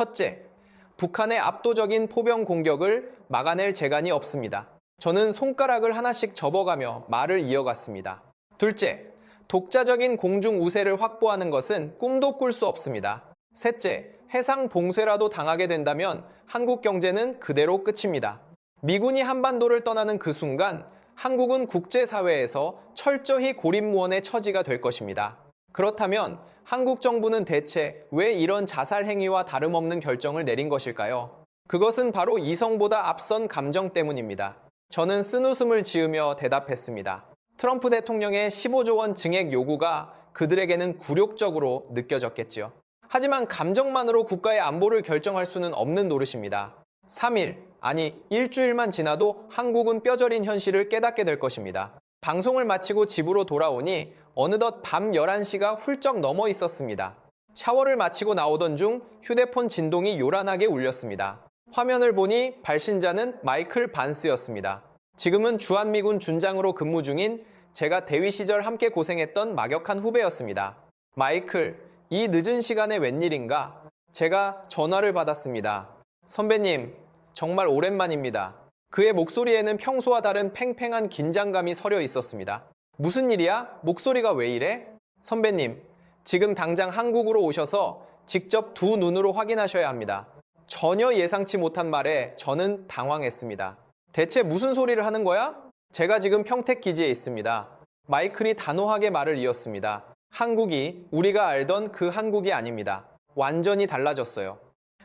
첫째, 북한의 압도적인 포병 공격을 막아낼 재간이 없습니다. 저는 손가락을 하나씩 접어가며 말을 이어갔습니다. 둘째, 독자적인 공중 우세를 확보하는 것은 꿈도 꿀 수 없습니다. 셋째, 해상 봉쇄라도 당하게 된다면 한국 경제는 그대로 끝입니다. 미군이 한반도를 떠나는 그 순간 한국은 국제사회에서 철저히 고립무원의 처지가 될 것입니다. 그렇다면 한국 정부는 대체 왜 이런 자살 행위와 다름없는 결정을 내린 것일까요? 그것은 바로 이성보다 앞선 감정 때문입니다. 저는 쓴웃음을 지으며 대답했습니다. 트럼프 대통령의 15조 원 증액 요구가 그들에게는 굴욕적으로 느껴졌겠지요. 하지만 감정만으로 국가의 안보를 결정할 수는 없는 노릇입니다. 3일, 아니 일주일만 지나도 한국은 뼈저린 현실을 깨닫게 될 것입니다. 방송을 마치고 집으로 돌아오니 어느덧 밤 11시가 훌쩍 넘어 있었습니다. 샤워를 마치고 나오던 중 휴대폰 진동이 요란하게 울렸습니다. 화면을 보니 발신자는 마이클 반스였습니다. 지금은 주한미군 준장으로 근무 중인 제가 대위 시절 함께 고생했던 막역한 후배였습니다. 마이클, 이 늦은 시간에 웬일인가? 제가 전화를 받았습니다. 선배님, 정말 오랜만입니다. 그의 목소리에는 평소와 다른 팽팽한 긴장감이 서려 있었습니다. 무슨 일이야? 목소리가 왜 이래? 선배님, 지금 당장 한국으로 오셔서 직접 두 눈으로 확인하셔야 합니다. 전혀 예상치 못한 말에 저는 당황했습니다. 대체 무슨 소리를 하는 거야? 제가 지금 평택 기지에 있습니다. 마이클이 단호하게 말을 이었습니다. 한국이 우리가 알던 그 한국이 아닙니다. 완전히 달라졌어요.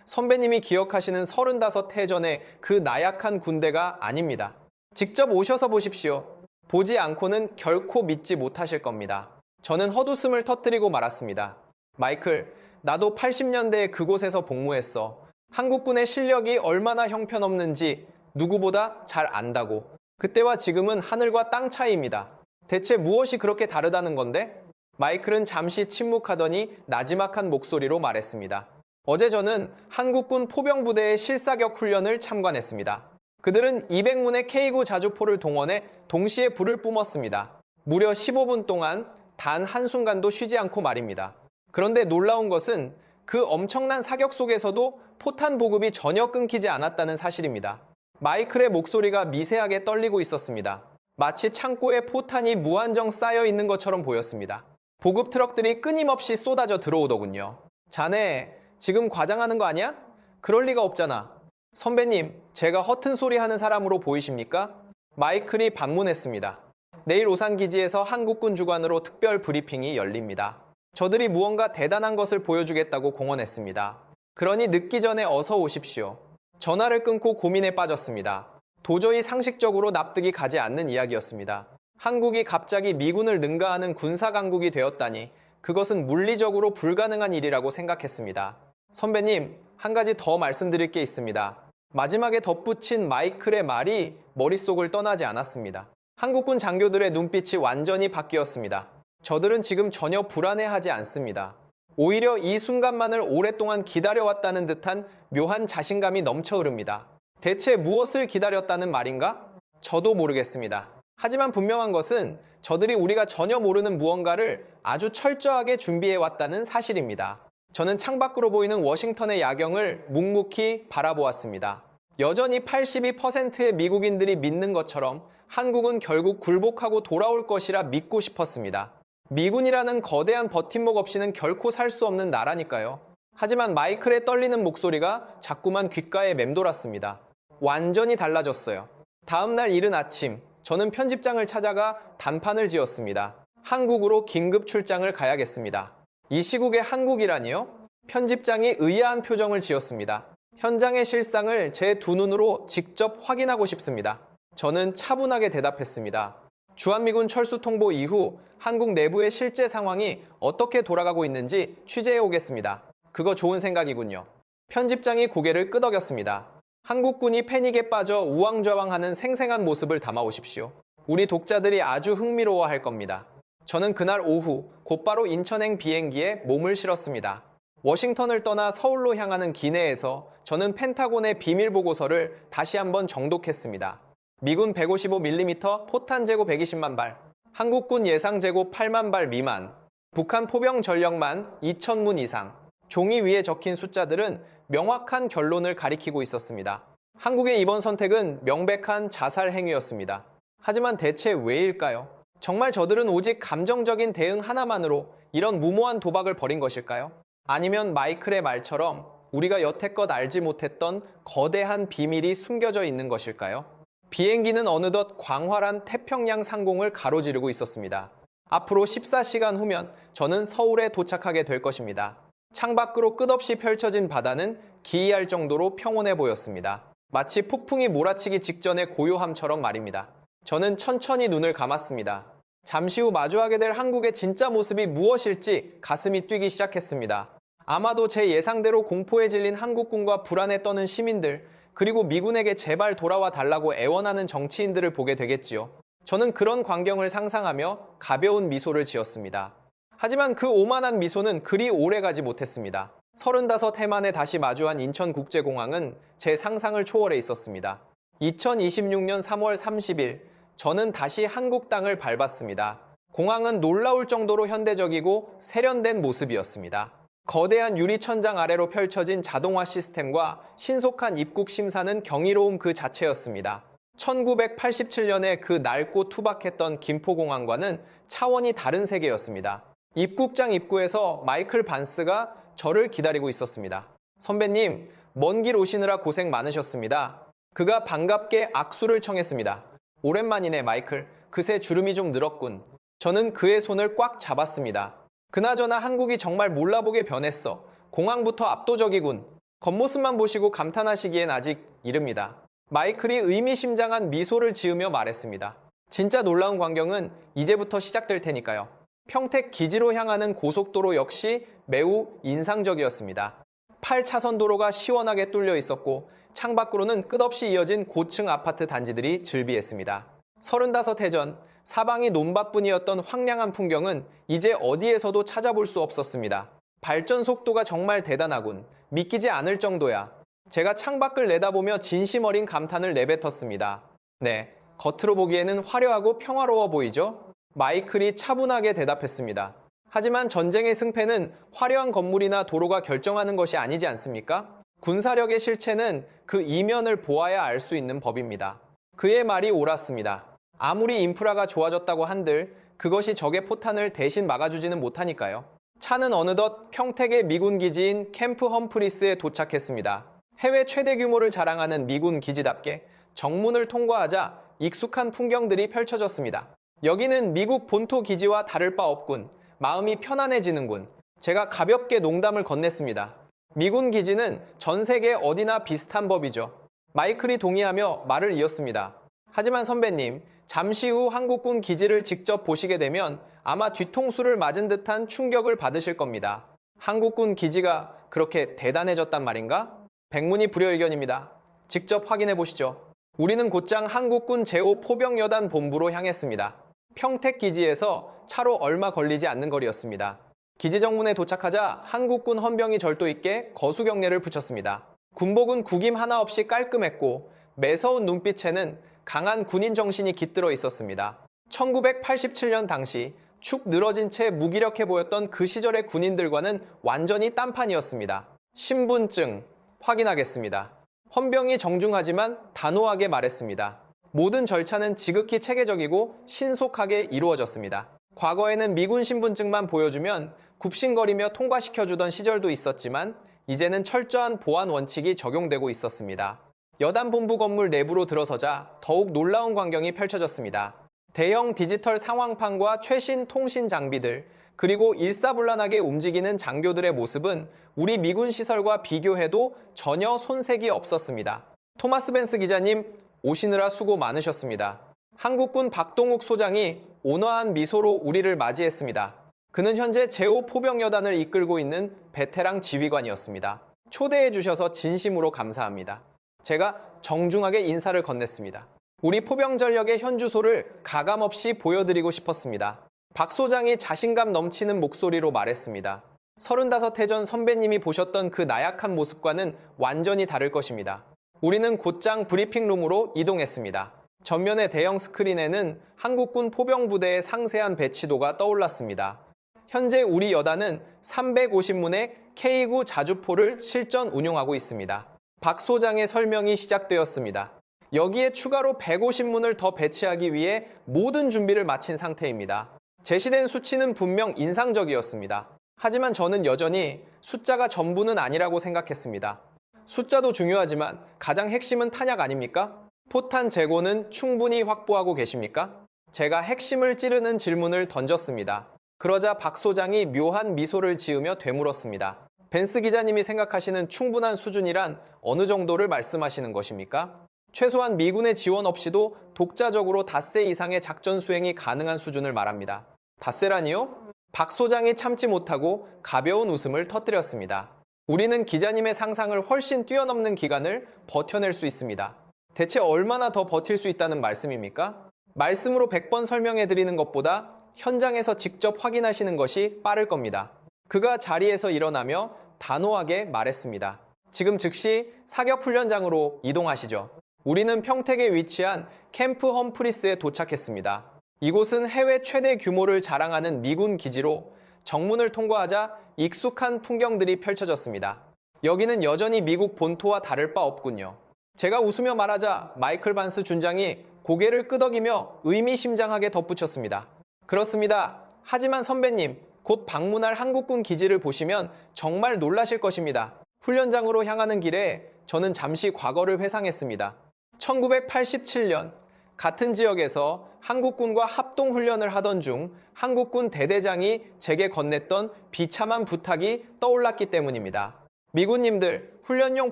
선배님이 기억하시는 35해 전의 그 나약한 군대가 아닙니다. 직접 오셔서 보십시오. 보지 않고는 결코 믿지 못하실 겁니다. 저는 헛웃음을 터뜨리고 말았습니다. 마이클, 나도 80년대에 그곳에서 복무했어. 한국군의 실력이 얼마나 형편없는지 누구보다 잘 안다고. 그때와 지금은 하늘과 땅 차이입니다. 대체 무엇이 그렇게 다르다는 건데? 마이클은 잠시 침묵하더니 나지막한 목소리로 말했습니다. 어제 저는 한국군 포병부대의 실사격 훈련을 참관했습니다. 그들은 200문의 K9 자주포를 동원해 동시에 불을 뿜었습니다. 무려 15분 동안 단 한순간도 쉬지 않고 말입니다. 그런데 놀라운 것은 그 엄청난 사격 속에서도 포탄 보급이 전혀 끊기지 않았다는 사실입니다. 마이클의 목소리가 미세하게 떨리고 있었습니다. 마치 창고에 포탄이 무한정 쌓여 있는 것처럼 보였습니다. 보급 트럭들이 끊임없이 쏟아져 들어오더군요. 자네, 지금 과장하는 거 아니야? 그럴 리가 없잖아. 선배님, 제가 허튼 소리 하는 사람으로 보이십니까? 마이클이 반문했습니다. 내일 오산기지에서 한국군 주관으로 특별 브리핑이 열립니다. 저들이 무언가 대단한 것을 보여주겠다고 공언했습니다. 그러니 늦기 전에 어서 오십시오. 전화를 끊고 고민에 빠졌습니다. 도저히 상식적으로 납득이 가지 않는 이야기였습니다. 한국이 갑자기 미군을 능가하는 군사강국이 되었다니 그것은 물리적으로 불가능한 일이라고 생각했습니다. 선배님, 한 가지 더 말씀드릴 게 있습니다. 마지막에 덧붙인 마이클의 말이 머릿속을 떠나지 않았습니다. 한국군 장교들의 눈빛이 완전히 바뀌었습니다. 저들은 지금 전혀 불안해하지 않습니다. 오히려 이 순간만을 오랫동안 기다려왔다는 듯한 묘한 자신감이 넘쳐 흐릅니다. 대체 무엇을 기다렸다는 말인가? 저도 모르겠습니다. 하지만 분명한 것은 저들이 우리가 전혀 모르는 무언가를 아주 철저하게 준비해왔다는 사실입니다. 저는 창밖으로 보이는 워싱턴의 야경을 묵묵히 바라보았습니다. 여전히 82%의 미국인들이 믿는 것처럼 한국은 결국 굴복하고 돌아올 것이라 믿고 싶었습니다. 미군이라는 거대한 버팀목 없이는 결코 살 수 없는 나라니까요. 하지만 마이클의 떨리는 목소리가 자꾸만 귓가에 맴돌았습니다. 완전히 달라졌어요. 다음 날 이른 아침, 저는 편집장을 찾아가 단판을 지었습니다. 한국으로 긴급 출장을 가야겠습니다. 이 시국에 한국이라니요? 편집장이 의아한 표정을 지었습니다. 현장의 실상을 제 두 눈으로 직접 확인하고 싶습니다. 저는 차분하게 대답했습니다. 주한미군 철수 통보 이후 한국 내부의 실제 상황이 어떻게 돌아가고 있는지 취재해 오겠습니다. 그거 좋은 생각이군요. 편집장이 고개를 끄덕였습니다. 한국군이 패닉에 빠져 우왕좌왕하는 생생한 모습을 담아오십시오. 우리 독자들이 아주 흥미로워할 겁니다. 저는 그날 오후 곧바로 인천행 비행기에 몸을 실었습니다. 워싱턴을 떠나 서울로 향하는 기내에서 저는 펜타곤의 비밀 보고서를 다시 한번 정독했습니다. 미군 155mm 포탄 재고 120만 발, 한국군 예상 재고 8만 발 미만, 북한 포병 전력만 2,000문 이상. 종이 위에 적힌 숫자들은 명확한 결론을 가리키고 있었습니다. 한국의 이번 선택은 명백한 자살 행위였습니다. 하지만 대체 왜일까요? 정말 저들은 오직 감정적인 대응 하나만으로 이런 무모한 도박을 벌인 것일까요? 아니면 마이클의 말처럼 우리가 여태껏 알지 못했던 거대한 비밀이 숨겨져 있는 것일까요? 비행기는 어느덧 광활한 태평양 상공을 가로지르고 있었습니다. 앞으로 14시간 후면 저는 서울에 도착하게 될 것입니다. 창밖으로 끝없이 펼쳐진 바다는 기이할 정도로 평온해 보였습니다. 마치 폭풍이 몰아치기 직전의 고요함처럼 말입니다. 저는 천천히 눈을 감았습니다. 잠시 후 마주하게 될 한국의 진짜 모습이 무엇일지 가슴이 뛰기 시작했습니다. 아마도 제 예상대로 공포에 질린 한국군과 불안에 떠는 시민들, 그리고 미군에게 제발 돌아와 달라고 애원하는 정치인들을 보게 되겠지요. 저는 그런 광경을 상상하며 가벼운 미소를 지었습니다. 하지만 그 오만한 미소는 그리 오래가지 못했습니다. 35해 만에 다시 마주한 인천국제공항은 제 상상을 초월해 있었습니다. 2026년 3월 30일, 저는 다시 한국 땅을 밟았습니다. 공항은 놀라울 정도로 현대적이고 세련된 모습이었습니다. 거대한 유리천장 아래로 펼쳐진 자동화 시스템과 신속한 입국 심사는 경이로움 그 자체였습니다. 1987년에 그 낡고 투박했던 김포공항과는 차원이 다른 세계였습니다. 입국장 입구에서 마이클 반스가 저를 기다리고 있었습니다. 선배님, 먼 길 오시느라 고생 많으셨습니다. 그가 반갑게 악수를 청했습니다. 오랜만이네, 마이클. 그새 주름이 좀 늘었군. 저는 그의 손을 꽉 잡았습니다. 그나저나 한국이 정말 몰라보게 변했어. 공항부터 압도적이군. 겉모습만 보시고 감탄하시기엔 아직 이릅니다. 마이클이 의미심장한 미소를 지으며 말했습니다. 진짜 놀라운 광경은 이제부터 시작될 테니까요. 평택 기지로 향하는 고속도로 역시 매우 인상적이었습니다. 8차선 도로가 시원하게 뚫려 있었고 창밖으로는 끝없이 이어진 고층 아파트 단지들이 즐비했습니다. 35해 전 사방이 논밭뿐이었던 황량한 풍경은 이제 어디에서도 찾아볼 수 없었습니다. 발전 속도가 정말 대단하군. 믿기지 않을 정도야. 제가 창밖을 내다보며 진심 어린 감탄을 내뱉었습니다. 네, 겉으로 보기에는 화려하고 평화로워 보이죠? 마이클이 차분하게 대답했습니다. 하지만 전쟁의 승패는 화려한 건물이나 도로가 결정하는 것이 아니지 않습니까? 군사력의 실체는 그 이면을 보아야 알 수 있는 법입니다. 그의 말이 옳았습니다. 아무리 인프라가 좋아졌다고 한들 그것이 적의 포탄을 대신 막아주지는 못하니까요. 차는 어느덧 평택의 미군 기지인 캠프 험프리스에 도착했습니다. 해외 최대 규모를 자랑하는 미군 기지답게 정문을 통과하자 익숙한 풍경들이 펼쳐졌습니다. 여기는 미국 본토 기지와 다를 바 없군. 마음이 편안해지는군. 제가 가볍게 농담을 건넸습니다. 미군 기지는 전 세계 어디나 비슷한 법이죠. 마이클이 동의하며 말을 이었습니다. 하지만 선배님, 잠시 후 한국군 기지를 직접 보시게 되면 아마 뒤통수를 맞은 듯한 충격을 받으실 겁니다. 한국군 기지가 그렇게 대단해졌단 말인가? 백문이 불여일견입니다. 직접 확인해 보시죠. 우리는 곧장 한국군 제5 포병여단 본부로 향했습니다. 평택 기지에서 차로 얼마 걸리지 않는 거리였습니다. 기지 정문에 도착하자 한국군 헌병이 절도 있게 거수 경례를 붙였습니다. 군복은 구김 하나 없이 깔끔했고 매서운 눈빛에는 강한 군인 정신이 깃들어 있었습니다. 1987년 당시 축 늘어진 채 무기력해 보였던 그 시절의 군인들과는 완전히 딴판이었습니다. 신분증 확인하겠습니다. 헌병이 정중하지만 단호하게 말했습니다. 모든 절차는 지극히 체계적이고 신속하게 이루어졌습니다. 과거에는 미군 신분증만 보여주면 굽신거리며 통과시켜주던 시절도 있었지만 이제는 철저한 보안 원칙이 적용되고 있었습니다. 여단 본부 건물 내부로 들어서자 더욱 놀라운 광경이 펼쳐졌습니다. 대형 디지털 상황판과 최신 통신 장비들, 그리고 일사불란하게 움직이는 장교들의 모습은 우리 미군 시설과 비교해도 전혀 손색이 없었습니다. 토마스 벤스 기자님, 오시느라 수고 많으셨습니다. 한국군 박동욱 소장이 온화한 미소로 우리를 맞이했습니다. 그는 현재 제5 포병여단을 이끌고 있는 베테랑 지휘관이었습니다. 초대해 주셔서 진심으로 감사합니다. 제가 정중하게 인사를 건넸습니다. 우리 포병 전력의 현주소를 가감없이 보여드리고 싶었습니다. 박 소장이 자신감 넘치는 목소리로 말했습니다. 35해 전 선배님이 보셨던 그 나약한 모습과는 완전히 다를 것입니다. 우리는 곧장 브리핑룸으로 이동했습니다. 전면의 대형 스크린에는 한국군 포병부대의 상세한 배치도가 떠올랐습니다. 현재 우리 여단은 350문의 K9 자주포를 실전 운용하고 있습니다. 박 소장의 설명이 시작되었습니다. 여기에 추가로 150문을 더 배치하기 위해 모든 준비를 마친 상태입니다. 제시된 수치는 분명 인상적이었습니다. 하지만 저는 여전히 숫자가 전부는 아니라고 생각했습니다. 숫자도 중요하지만 가장 핵심은 탄약 아닙니까? 포탄 재고는 충분히 확보하고 계십니까? 제가 핵심을 찌르는 질문을 던졌습니다. 그러자 박 소장이 묘한 미소를 지으며 되물었습니다. 벤스 기자님이 생각하시는 충분한 수준이란 어느 정도를 말씀하시는 것입니까? 최소한 미군의 지원 없이도 독자적으로 닷새 이상의 작전 수행이 가능한 수준을 말합니다. 닷새라니요? 박 소장이 참지 못하고 가벼운 웃음을 터뜨렸습니다. 우리는 기자님의 상상을 훨씬 뛰어넘는 기간을 버텨낼 수 있습니다. 대체 얼마나 더 버틸 수 있다는 말씀입니까? 말씀으로 100번 설명해 드리는 것보다 현장에서 직접 확인하시는 것이 빠를 겁니다. 그가 자리에서 일어나며 단호하게 말했습니다. 지금 즉시 사격훈련장으로 이동하시죠. 우리는 평택에 위치한 캠프 험프리스에 도착했습니다. 이곳은 해외 최대 규모를 자랑하는 미군 기지로 정문을 통과하자 익숙한 풍경들이 펼쳐졌습니다. 여기는 여전히 미국 본토와 다를 바 없군요. 제가 웃으며 말하자 마이클 반스 준장이 고개를 끄덕이며 의미심장하게 덧붙였습니다. 그렇습니다. 하지만 선배님, 곧 방문할 한국군 기지를 보시면 정말 놀라실 것입니다. 훈련장으로 향하는 길에 저는 잠시 과거를 회상했습니다. 1987년 같은 지역에서 한국군과 합동훈련을 하던 중 한국군 대대장이 제게 건넸던 비참한 부탁이 떠올랐기 때문입니다. 미군님들, 훈련용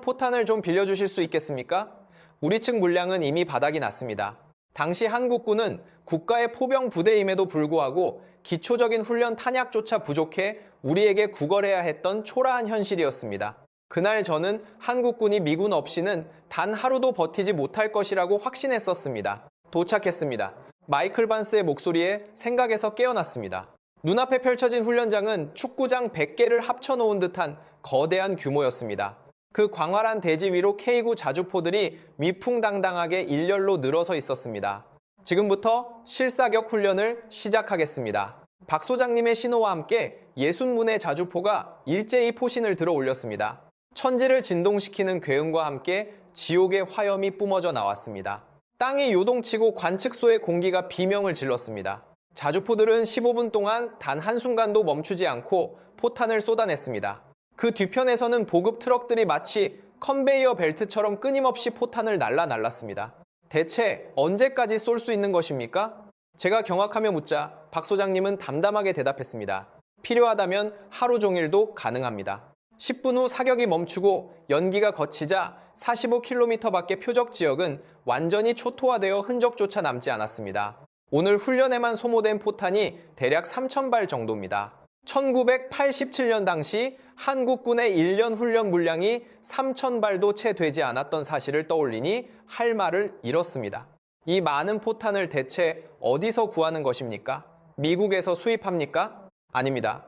포탄을 좀 빌려주실 수 있겠습니까? 우리 측 물량은 이미 바닥이 났습니다. 당시 한국군은 국가의 포병 부대임에도 불구하고 기초적인 훈련 탄약조차 부족해 우리에게 구걸해야 했던 초라한 현실이었습니다. 그날 저는 한국군이 미군 없이는 단 하루도 버티지 못할 것이라고 확신했었습니다. 도착했습니다. 마이클 반스의 목소리에 생각에서 깨어났습니다. 눈앞에 펼쳐진 훈련장은 축구장 100개를 합쳐놓은 듯한 거대한 규모였습니다. 그 광활한 대지 위로 K9 자주포들이 위풍당당하게 일렬로 늘어서 있었습니다. 지금부터 실사격 훈련을 시작하겠습니다. 박 소장님의 신호와 함께 60문의 자주포가 일제히 포신을 들어 올렸습니다. 천지를 진동시키는 괴음과 함께 지옥의 화염이 뿜어져 나왔습니다. 땅이 요동치고 관측소의 공기가 비명을 질렀습니다. 자주포들은 15분 동안 단 한순간도 멈추지 않고 포탄을 쏟아냈습니다. 그 뒤편에서는 보급 트럭들이 마치 컨베이어 벨트처럼 끊임없이 포탄을 날랐습니다. 대체 언제까지 쏠 수 있는 것입니까? 제가 경악하며 묻자 박 소장님은 담담하게 대답했습니다. 필요하다면 하루 종일도 가능합니다. 10분 후 사격이 멈추고 연기가 거치자 45km 밖의 표적 지역은 완전히 초토화되어 흔적조차 남지 않았습니다. 오늘 훈련에만 소모된 포탄이 대략 3,000발 정도입니다. 1987년 당시 한국군의 1년 훈련 물량이 3,000발도 채 되지 않았던 사실을 떠올리니 할 말을 잃었습니다. 이 많은 포탄을 대체 어디서 구하는 것입니까? 미국에서 수입합니까? 아닙니다.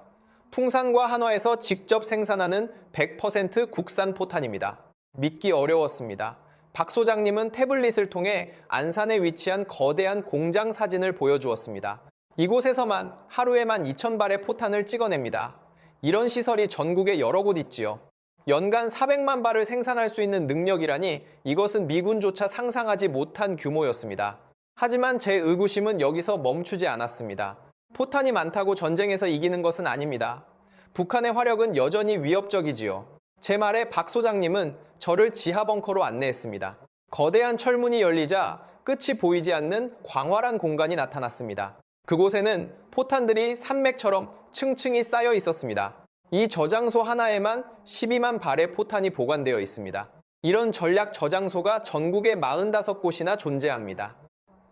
풍산과 한화에서 직접 생산하는 100% 국산 포탄입니다. 믿기 어려웠습니다. 박 소장님은 태블릿을 통해 안산에 위치한 거대한 공장 사진을 보여주었습니다. 이곳에서만 하루에만 2,000발의 포탄을 찍어냅니다. 이런 시설이 전국에 여러 곳 있지요. 연간 400만 발을 생산할 수 있는 능력이라니 이것은 미군조차 상상하지 못한 규모였습니다. 하지만 제 의구심은 여기서 멈추지 않았습니다. 포탄이 많다고 전쟁에서 이기는 것은 아닙니다. 북한의 화력은 여전히 위협적이지요. 제 말에 박 소장님은 저를 지하 벙커로 안내했습니다. 거대한 철문이 열리자 끝이 보이지 않는 광활한 공간이 나타났습니다. 그곳에는 포탄들이 산맥처럼 층층이 쌓여 있었습니다. 이 저장소 하나에만 12만 발의 포탄이 보관되어 있습니다. 이런 전략 저장소가 전국에 45곳이나 존재합니다.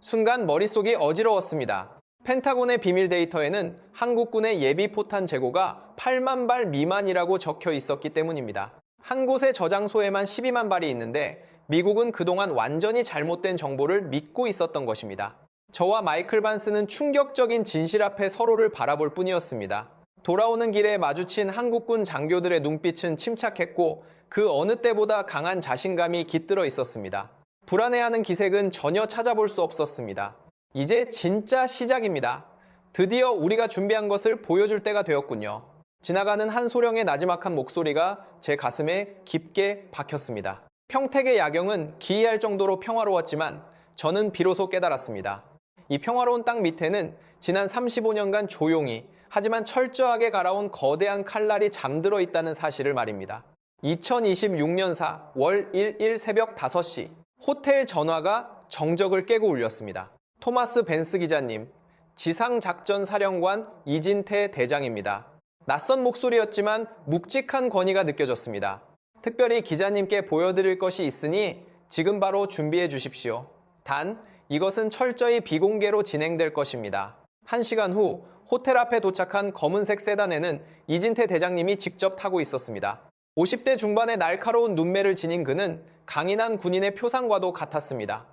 순간 머릿속이 어지러웠습니다. 펜타곤의 비밀 데이터에는 한국군의 예비 포탄 재고가 8만 발 미만이라고 적혀 있었기 때문입니다. 한 곳의 저장소에만 12만 발이 있는데 미국은 그동안 완전히 잘못된 정보를 믿고 있었던 것입니다. 저와 마이클 반스는 충격적인 진실 앞에 서로를 바라볼 뿐이었습니다. 돌아오는 길에 마주친 한국군 장교들의 눈빛은 침착했고 그 어느 때보다 강한 자신감이 깃들어 있었습니다. 불안해하는 기색은 전혀 찾아볼 수 없었습니다. 이제 진짜 시작입니다. 드디어 우리가 준비한 것을 보여줄 때가 되었군요. 지나가는 한 소령의 나지막한 목소리가 제 가슴에 깊게 박혔습니다. 평택의 야경은 기이할 정도로 평화로웠지만 저는 비로소 깨달았습니다. 이 평화로운 땅 밑에는 지난 35년간 조용히 하지만 철저하게 갈아온 거대한 칼날이 잠들어 있다는 사실을 말입니다. 2026년사 월 1일 새벽 5시 호텔 전화가 정적을 깨고 울렸습니다. 토마스 벤스 기자님, 지상작전사령관 이진태 대장입니다. 낯선 목소리였지만 묵직한 권위가 느껴졌습니다. 특별히 기자님께 보여드릴 것이 있으니 지금 바로 준비해 주십시오. 단, 이것은 철저히 비공개로 진행될 것입니다. 1시간 후 호텔 앞에 도착한 검은색 세단에는 이진태 대장님이 직접 타고 있었습니다. 50대 중반의 날카로운 눈매를 지닌 그는 강인한 군인의 표상과도 같았습니다.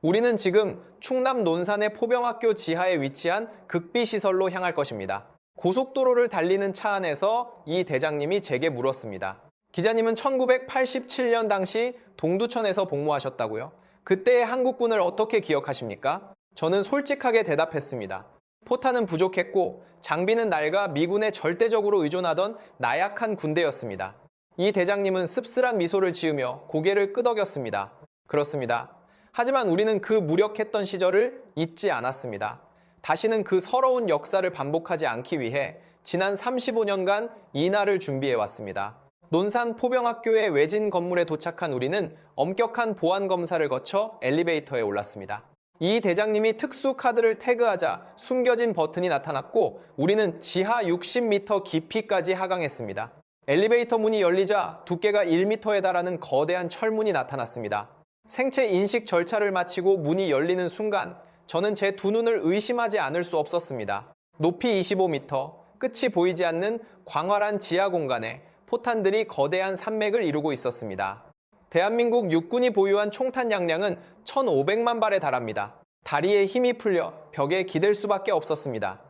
우리는 지금 충남 논산의 포병학교 지하에 위치한 극비시설로 향할 것입니다. 고속도로를 달리는 차 안에서 이 대장님이 제게 물었습니다. 기자님은 1987년 당시 동두천에서 복무하셨다고요? 그때의 한국군을 어떻게 기억하십니까? 저는 솔직하게 대답했습니다. 포탄은 부족했고 장비는 낡아 미군에 절대적으로 의존하던 나약한 군대였습니다. 이 대장님은 씁쓸한 미소를 지으며 고개를 끄덕였습니다. 그렇습니다. 하지만 우리는 그 무력했던 시절을 잊지 않았습니다. 다시는 그 서러운 역사를 반복하지 않기 위해 지난 35년간 이 날을 준비해왔습니다. 논산 포병학교의 외진 건물에 도착한 우리는 엄격한 보안 검사를 거쳐 엘리베이터에 올랐습니다. 이 대장님이 특수 카드를 태그하자 숨겨진 버튼이 나타났고 우리는 지하 60m 깊이까지 하강했습니다. 엘리베이터 문이 열리자 두께가 1m에 달하는 거대한 철문이 나타났습니다. 생체 인식 절차를 마치고 문이 열리는 순간 저는 제 두 눈을 의심하지 않을 수 없었습니다. 높이 25m, 끝이 보이지 않는 광활한 지하 공간에 포탄들이 거대한 산맥을 이루고 있었습니다. 대한민국 육군이 보유한 총탄 양량은 1,500만 발에 달합니다. 다리에 힘이 풀려 벽에 기댈 수밖에 없었습니다.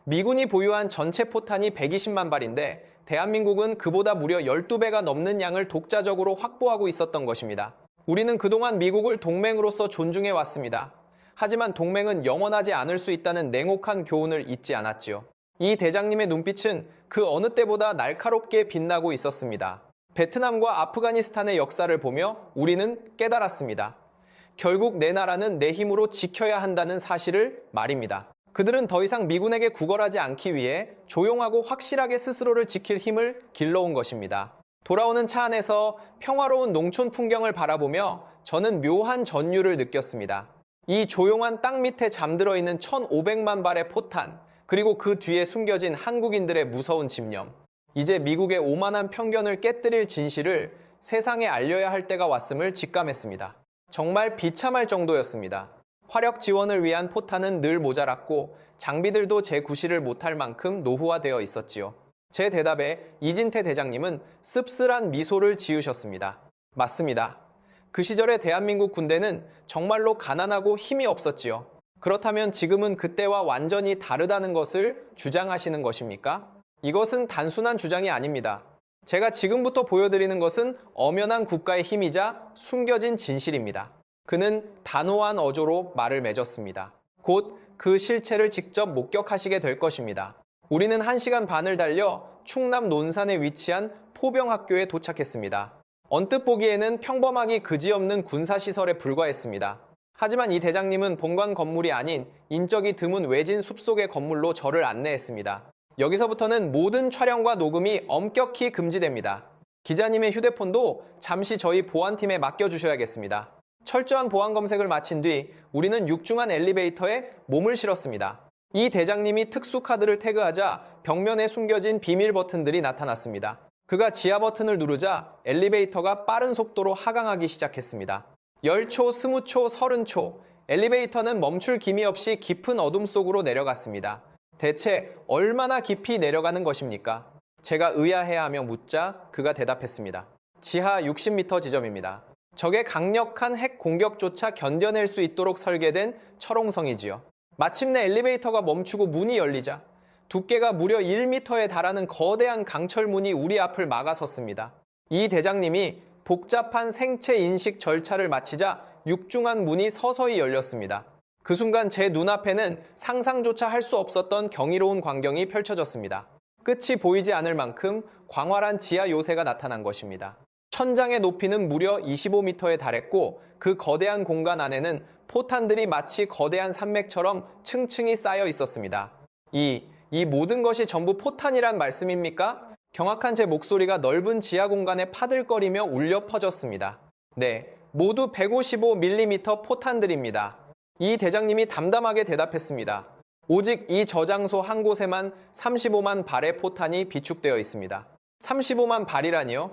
미군이 보유한 전체 포탄이 120만 발인데 대한민국은 그보다 무려 12배가 넘는 양을 독자적으로 확보하고 있었던 것입니다. 우리는 그동안 미국을 동맹으로서 존중해 왔습니다. 하지만 동맹은 영원하지 않을 수 있다는 냉혹한 교훈을 잊지 않았지요. 이 대장님의 눈빛은 그 어느 때보다 날카롭게 빛나고 있었습니다. 베트남과 아프가니스탄의 역사를 보며 우리는 깨달았습니다. 결국 내 나라는 내 힘으로 지켜야 한다는 사실을 말입니다. 그들은 더 이상 미군에게 구걸하지 않기 위해 조용하고 확실하게 스스로를 지킬 힘을 길러온 것입니다. 돌아오는 차 안에서 평화로운 농촌 풍경을 바라보며 저는 묘한 전율을 느꼈습니다. 이 조용한 땅 밑에 잠들어 있는 1,500만 발의 포탄, 그리고 그 뒤에 숨겨진 한국인들의 무서운 집념. 이제 미국의 오만한 편견을 깨뜨릴 진실을 세상에 알려야 할 때가 왔음을 직감했습니다. 정말 비참할 정도였습니다. 화력 지원을 위한 포탄은 늘 모자랐고 장비들도 제 구실을 못할 만큼 노후화되어 있었지요. 제 대답에 이진태 대장님은 씁쓸한 미소를 지으셨습니다. 맞습니다. 그 시절의 대한민국 군대는 정말로 가난하고 힘이 없었지요. 그렇다면 지금은 그때와 완전히 다르다는 것을 주장하시는 것입니까? 이것은 단순한 주장이 아닙니다. 제가 지금부터 보여드리는 것은 엄연한 국가의 힘이자 숨겨진 진실입니다. 그는 단호한 어조로 말을 맺었습니다. 곧 그 실체를 직접 목격하시게 될 것입니다. 우리는 1시간 반을 달려 충남 논산에 위치한 포병학교에 도착했습니다. 언뜻 보기에는 평범하기 그지없는 군사시설에 불과했습니다. 하지만 이 대장님은 본관 건물이 아닌 인적이 드문 외진 숲속의 건물로 저를 안내했습니다. 여기서부터는 모든 촬영과 녹음이 엄격히 금지됩니다. 기자님의 휴대폰도 잠시 저희 보안팀에 맡겨주셔야겠습니다. 철저한 보안 검색을 마친 뒤 우리는 육중한 엘리베이터에 몸을 실었습니다. 이 대장님이 특수 카드를 태그하자 벽면에 숨겨진 비밀 버튼들이 나타났습니다. 그가 지하 버튼을 누르자 엘리베이터가 빠른 속도로 하강하기 시작했습니다. 10초, 20초, 30초, 엘리베이터는 멈출 기미 없이 깊은 어둠 속으로 내려갔습니다. 대체 얼마나 깊이 내려가는 것입니까? 제가 의아해하며 묻자 그가 대답했습니다. 지하 60m 지점입니다. 적의 강력한 핵 공격조차 견뎌낼 수 있도록 설계된 철옹성이지요. 마침내 엘리베이터가 멈추고 문이 열리자 두께가 무려 1m에 달하는 거대한 강철문이 우리 앞을 막아섰습니다. 이 대장님이 복잡한 생체 인식 절차를 마치자 육중한 문이 서서히 열렸습니다. 그 순간 제 눈앞에는 상상조차 할 수 없었던 경이로운 광경이 펼쳐졌습니다. 끝이 보이지 않을 만큼 광활한 지하 요새가 나타난 것입니다. 천장의 높이는 무려 25m에 달했고 그 거대한 공간 안에는 포탄들이 마치 거대한 산맥처럼 층층이 쌓여 있었습니다. 이 모든 것이 전부 포탄이란 말씀입니까? 경악한 제 목소리가 넓은 지하 공간에 파들거리며 울려 퍼졌습니다. 네, 모두 155mm 포탄들입니다. 이 대장님이 담담하게 대답했습니다. 오직 이 저장소 한 곳에만 35만 발의 포탄이 비축되어 있습니다. 35만 발이라니요?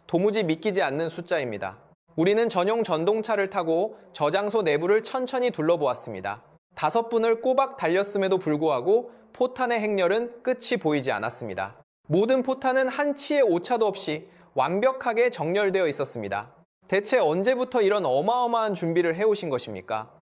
도무지 믿기지 않는 숫자입니다. 우리는 전용 전동차를 타고 저장소 내부를 천천히 둘러보았습니다. 5분을 꼬박 달렸음에도 불구하고 포탄의 행렬은 끝이 보이지 않았습니다. 모든 포탄은 한 치의 오차도 없이 완벽하게 정렬되어 있었습니다. 대체 언제부터 이런 어마어마한 준비를 해오신 것입니까?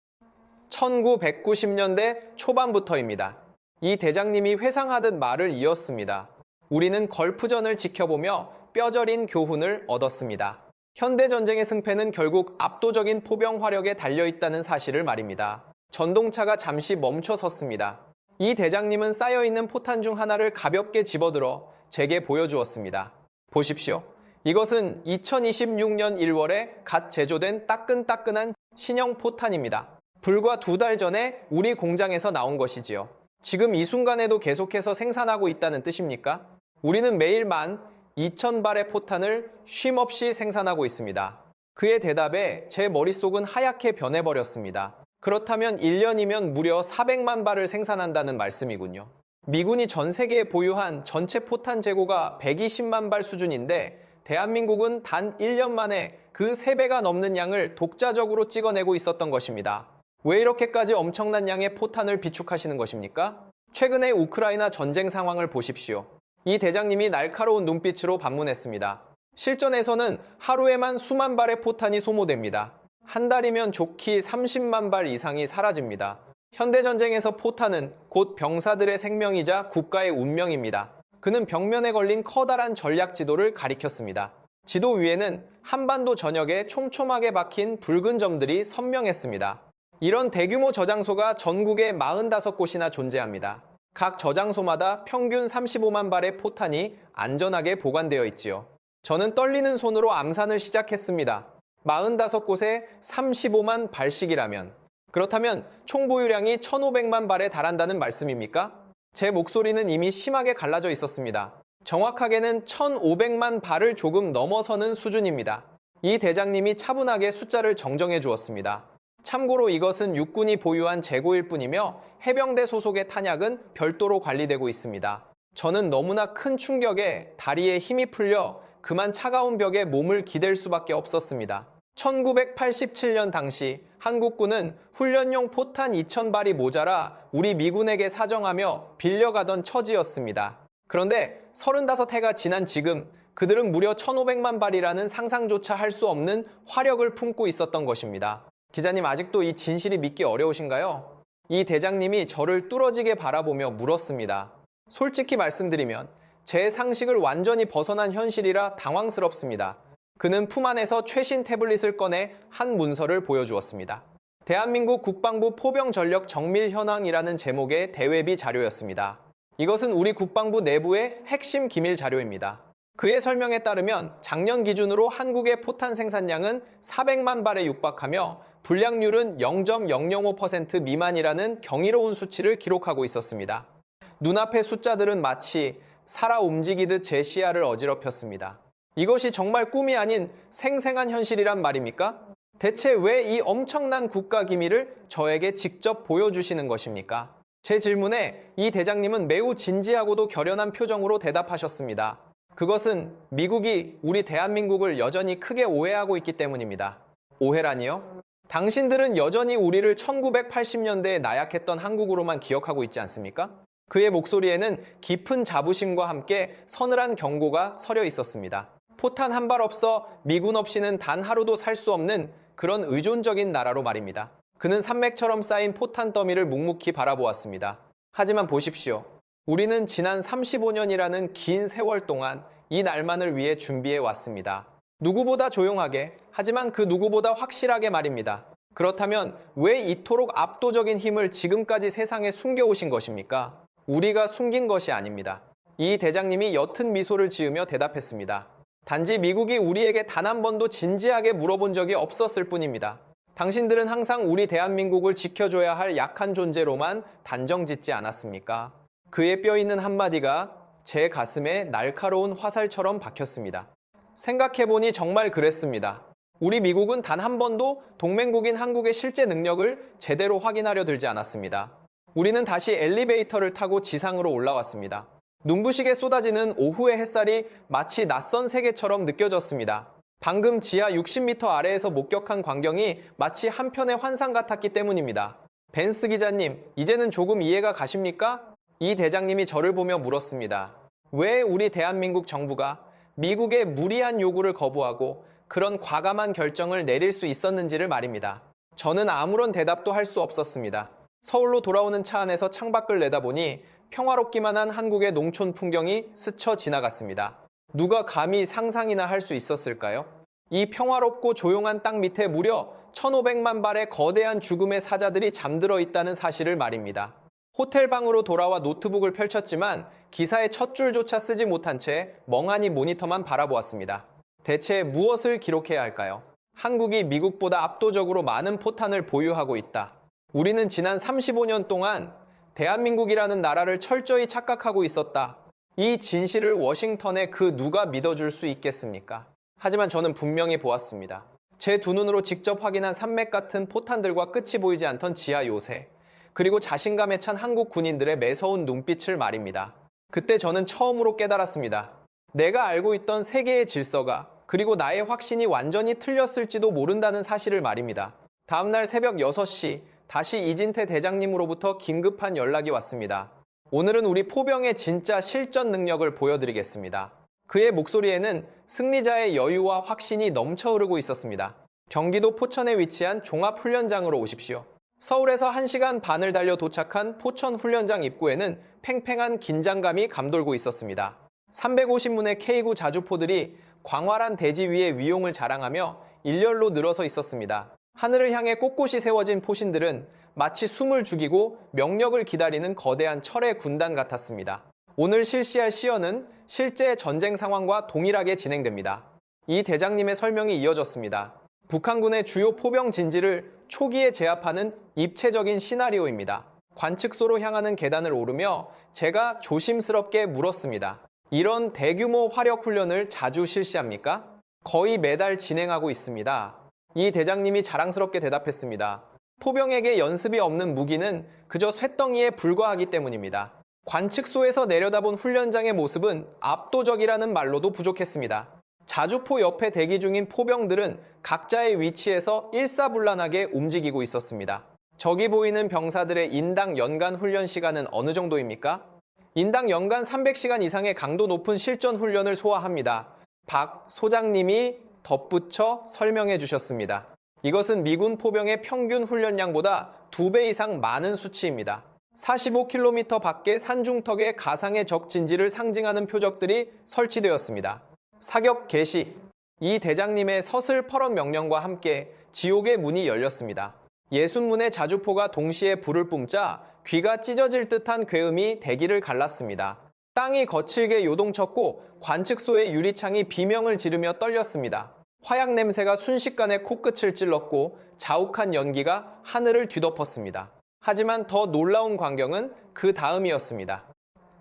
1990년대 초반부터입니다. 이 대장님이 회상하듯 말을 이었습니다. 우리는 걸프전을 지켜보며 뼈저린 교훈을 얻었습니다. 현대전쟁의 승패는 결국 압도적인 포병 화력에 달려있다는 사실을 말입니다. 전동차가 잠시 멈춰 섰습니다. 이 대장님은 쌓여있는 포탄 중 하나를 가볍게 집어들어 제게 보여주었습니다. 보십시오. 이것은 2026년 1월에 갓 제조된 따끈따끈한 신형 포탄입니다. 불과 2달 전에 우리 공장에서 나온 것이지요. 지금 이 순간에도 계속해서 생산하고 있다는 뜻입니까? 우리는 매일 12,000발의 포탄을 쉼없이 생산하고 있습니다. 그의 대답에 제 머릿속은 하얗게 변해버렸습니다. 그렇다면 1년이면 무려 400만 발을 생산한다는 말씀이군요. 미군이 전 세계에 보유한 전체 포탄 재고가 120만 발 수준인데 대한민국은 단 1년 만에 그 3배가 넘는 양을 독자적으로 찍어내고 있었던 것입니다. 왜 이렇게까지 엄청난 양의 포탄을 비축하시는 것입니까? 최근의 우크라이나 전쟁 상황을 보십시오. 이 대장님이 날카로운 눈빛으로 반문했습니다. 실전에서는 하루에만 수만 발의 포탄이 소모됩니다. 한 달이면 좋기 30만 발 이상이 사라집니다. 현대전쟁에서 포탄은 곧 병사들의 생명이자 국가의 운명입니다. 그는 벽면에 걸린 커다란 전략 지도를 가리켰습니다. 지도 위에는 한반도 전역에 촘촘하게 박힌 붉은 점들이 선명했습니다. 이런 대규모 저장소가 전국에 45곳이나 존재합니다. 각 저장소마다 평균 35만 발의 포탄이 안전하게 보관되어 있지요. 저는 떨리는 손으로 암산을 시작했습니다. 45곳에 35만 발씩이라면, 그렇다면 총 보유량이 1,500만 발에 달한다는 말씀입니까? 제 목소리는 이미 심하게 갈라져 있었습니다. 정확하게는 1,500만 발을 조금 넘어서는 수준입니다. 이 대장님이 차분하게 숫자를 정정해 주었습니다. 참고로 이것은 육군이 보유한 재고일 뿐이며 해병대 소속의 탄약은 별도로 관리되고 있습니다. 저는 너무나 큰 충격에 다리에 힘이 풀려 그만 차가운 벽에 몸을 기댈 수밖에 없었습니다. 1987년 당시 한국군은 훈련용 포탄 2,000발이 모자라 우리 미군에게 사정하며 빌려가던 처지였습니다. 그런데 35해가 지난 지금 그들은 무려 1,500만 발이라는 상상조차 할 수 없는 화력을 품고 있었던 것입니다. 기자님, 아직도 이 진실이 믿기 어려우신가요? 이 대장님이 저를 뚫어지게 바라보며 물었습니다. 솔직히 말씀드리면 제 상식을 완전히 벗어난 현실이라 당황스럽습니다. 그는 품 안에서 최신 태블릿을 꺼내 한 문서를 보여주었습니다. 대한민국 국방부 포병 전력 정밀 현황이라는 제목의 대외비 자료였습니다. 이것은 우리 국방부 내부의 핵심 기밀 자료입니다. 그의 설명에 따르면 작년 기준으로 한국의 포탄 생산량은 400만 발에 육박하며 불량률은 0.005% 미만이라는 경이로운 수치를 기록하고 있었습니다. 눈앞의 숫자들은 마치 살아 움직이듯 제 시야를 어지럽혔습니다. 이것이 정말 꿈이 아닌 생생한 현실이란 말입니까? 대체 왜 이 엄청난 국가 기밀을 저에게 직접 보여주시는 것입니까? 제 질문에 이 대장님은 매우 진지하고도 결연한 표정으로 대답하셨습니다. 그것은 미국이 우리 대한민국을 여전히 크게 오해하고 있기 때문입니다. 오해라니요? 당신들은 여전히 우리를 1980년대에 나약했던 한국으로만 기억하고 있지 않습니까? 그의 목소리에는 깊은 자부심과 함께 서늘한 경고가 서려 있었습니다. 포탄 한 발 없어 미군 없이는 단 하루도 살 수 없는 그런 의존적인 나라로 말입니다. 그는 산맥처럼 쌓인 포탄 더미를 묵묵히 바라보았습니다. 하지만 보십시오. 우리는 지난 35년이라는 긴 세월 동안 이 날만을 위해 준비해 왔습니다. 누구보다 조용하게, 하지만 그 누구보다 확실하게 말입니다. 그렇다면 왜 이토록 압도적인 힘을 지금까지 세상에 숨겨오신 것입니까? 우리가 숨긴 것이 아닙니다. 이 대장님이 옅은 미소를 지으며 대답했습니다. 단지 미국이 우리에게 단 한 번도 진지하게 물어본 적이 없었을 뿐입니다. 당신들은 항상 우리 대한민국을 지켜줘야 할 약한 존재로만 단정짓지 않았습니까? 그의 뼈 있는 한마디가 제 가슴에 날카로운 화살처럼 박혔습니다. 생각해보니 정말 그랬습니다. 우리 미국은 단 한 번도 동맹국인 한국의 실제 능력을 제대로 확인하려 들지 않았습니다. 우리는 다시 엘리베이터를 타고 지상으로 올라왔습니다. 눈부시게 쏟아지는 오후의 햇살이 마치 낯선 세계처럼 느껴졌습니다. 방금 지하 60m 아래에서 목격한 광경이 마치 한편의 환상 같았기 때문입니다. 벤스 기자님, 이제는 조금 이해가 가십니까? 이 대장님이 저를 보며 물었습니다. 왜 우리 대한민국 정부가 미국의 무리한 요구를 거부하고 그런 과감한 결정을 내릴 수 있었는지를 말입니다. 저는 아무런 대답도 할 수 없었습니다. 서울로 돌아오는 차 안에서 창밖을 내다보니 평화롭기만 한 한국의 농촌 풍경이 스쳐 지나갔습니다. 누가 감히 상상이나 할 수 있었을까요? 이 평화롭고 조용한 땅 밑에 무려 1,500만 발의 거대한 죽음의 사자들이 잠들어 있다는 사실을 말입니다. 호텔 방으로 돌아와 노트북을 펼쳤지만 기사의 첫 줄조차 쓰지 못한 채 멍하니 모니터만 바라보았습니다. 대체 무엇을 기록해야 할까요? 한국이 미국보다 압도적으로 많은 포탄을 보유하고 있다. 우리는 지난 35년 동안 대한민국이라는 나라를 철저히 착각하고 있었다. 이 진실을 워싱턴에 그 누가 믿어줄 수 있겠습니까? 하지만 저는 분명히 보았습니다. 제 두 눈으로 직접 확인한 산맥 같은 포탄들과 끝이 보이지 않던 지하 요새, 그리고 자신감에 찬 한국 군인들의 매서운 눈빛을 말입니다. 그때 저는 처음으로 깨달았습니다. 내가 알고 있던 세계의 질서가, 그리고 나의 확신이 완전히 틀렸을지도 모른다는 사실을 말입니다. 다음날 새벽 6시, 다시 이진태 대장님으로부터 긴급한 연락이 왔습니다. 오늘은 우리 포병의 진짜 실전 능력을 보여드리겠습니다. 그의 목소리에는 승리자의 여유와 확신이 넘쳐 흐르고 있었습니다. 경기도 포천에 위치한 종합훈련장으로 오십시오. 서울에서 1시간 반을 달려 도착한 포천훈련장 입구에는 팽팽한 긴장감이 감돌고 있었습니다. 350문의 K9 자주포들이 광활한 대지 위에 위용을 자랑하며 일렬로 늘어서 있었습니다. 하늘을 향해 꼿꼿이 세워진 포신들은 마치 숨을 죽이고 명령을 기다리는 거대한 철의 군단 같았습니다. 오늘 실시할 시연은 실제 전쟁 상황과 동일하게 진행됩니다. 이 대장님의 설명이 이어졌습니다. 북한군의 주요 포병 진지를 초기에 제압하는 입체적인 시나리오입니다. 관측소로 향하는 계단을 오르며 제가 조심스럽게 물었습니다. 이런 대규모 화력 훈련을 자주 실시합니까? 거의 매달 진행하고 있습니다. 이 대장님이 자랑스럽게 대답했습니다. 포병에게 연습이 없는 무기는 그저 쇳덩이에 불과하기 때문입니다. 관측소에서 내려다본 훈련장의 모습은 압도적이라는 말로도 부족했습니다. 자주포 옆에 대기 중인 포병들은 각자의 위치에서 일사불란하게 움직이고 있었습니다. 저기 보이는 병사들의 인당 연간 훈련 시간은 어느 정도입니까? 인당 연간 300시간 이상의 강도 높은 실전 훈련을 소화합니다. 박 소장님이 덧붙여 설명해 주셨습니다. 이것은 미군 포병의 평균 훈련량보다 2배 이상 많은 수치입니다. 45km 밖의 산중턱에 가상의 적 진지를 상징하는 표적들이 설치되었습니다. 사격 개시. 이 대장님의 서슬퍼런 명령과 함께 지옥의 문이 열렸습니다. 60문의 자주포가 동시에 불을 뿜자 귀가 찢어질 듯한 괴음이 대기를 갈랐습니다. 땅이 거칠게 요동쳤고 관측소의 유리창이 비명을 지르며 떨렸습니다. 화약 냄새가 순식간에 코끝을 찔렀고 자욱한 연기가 하늘을 뒤덮었습니다. 하지만 더 놀라운 광경은 그 다음이었습니다.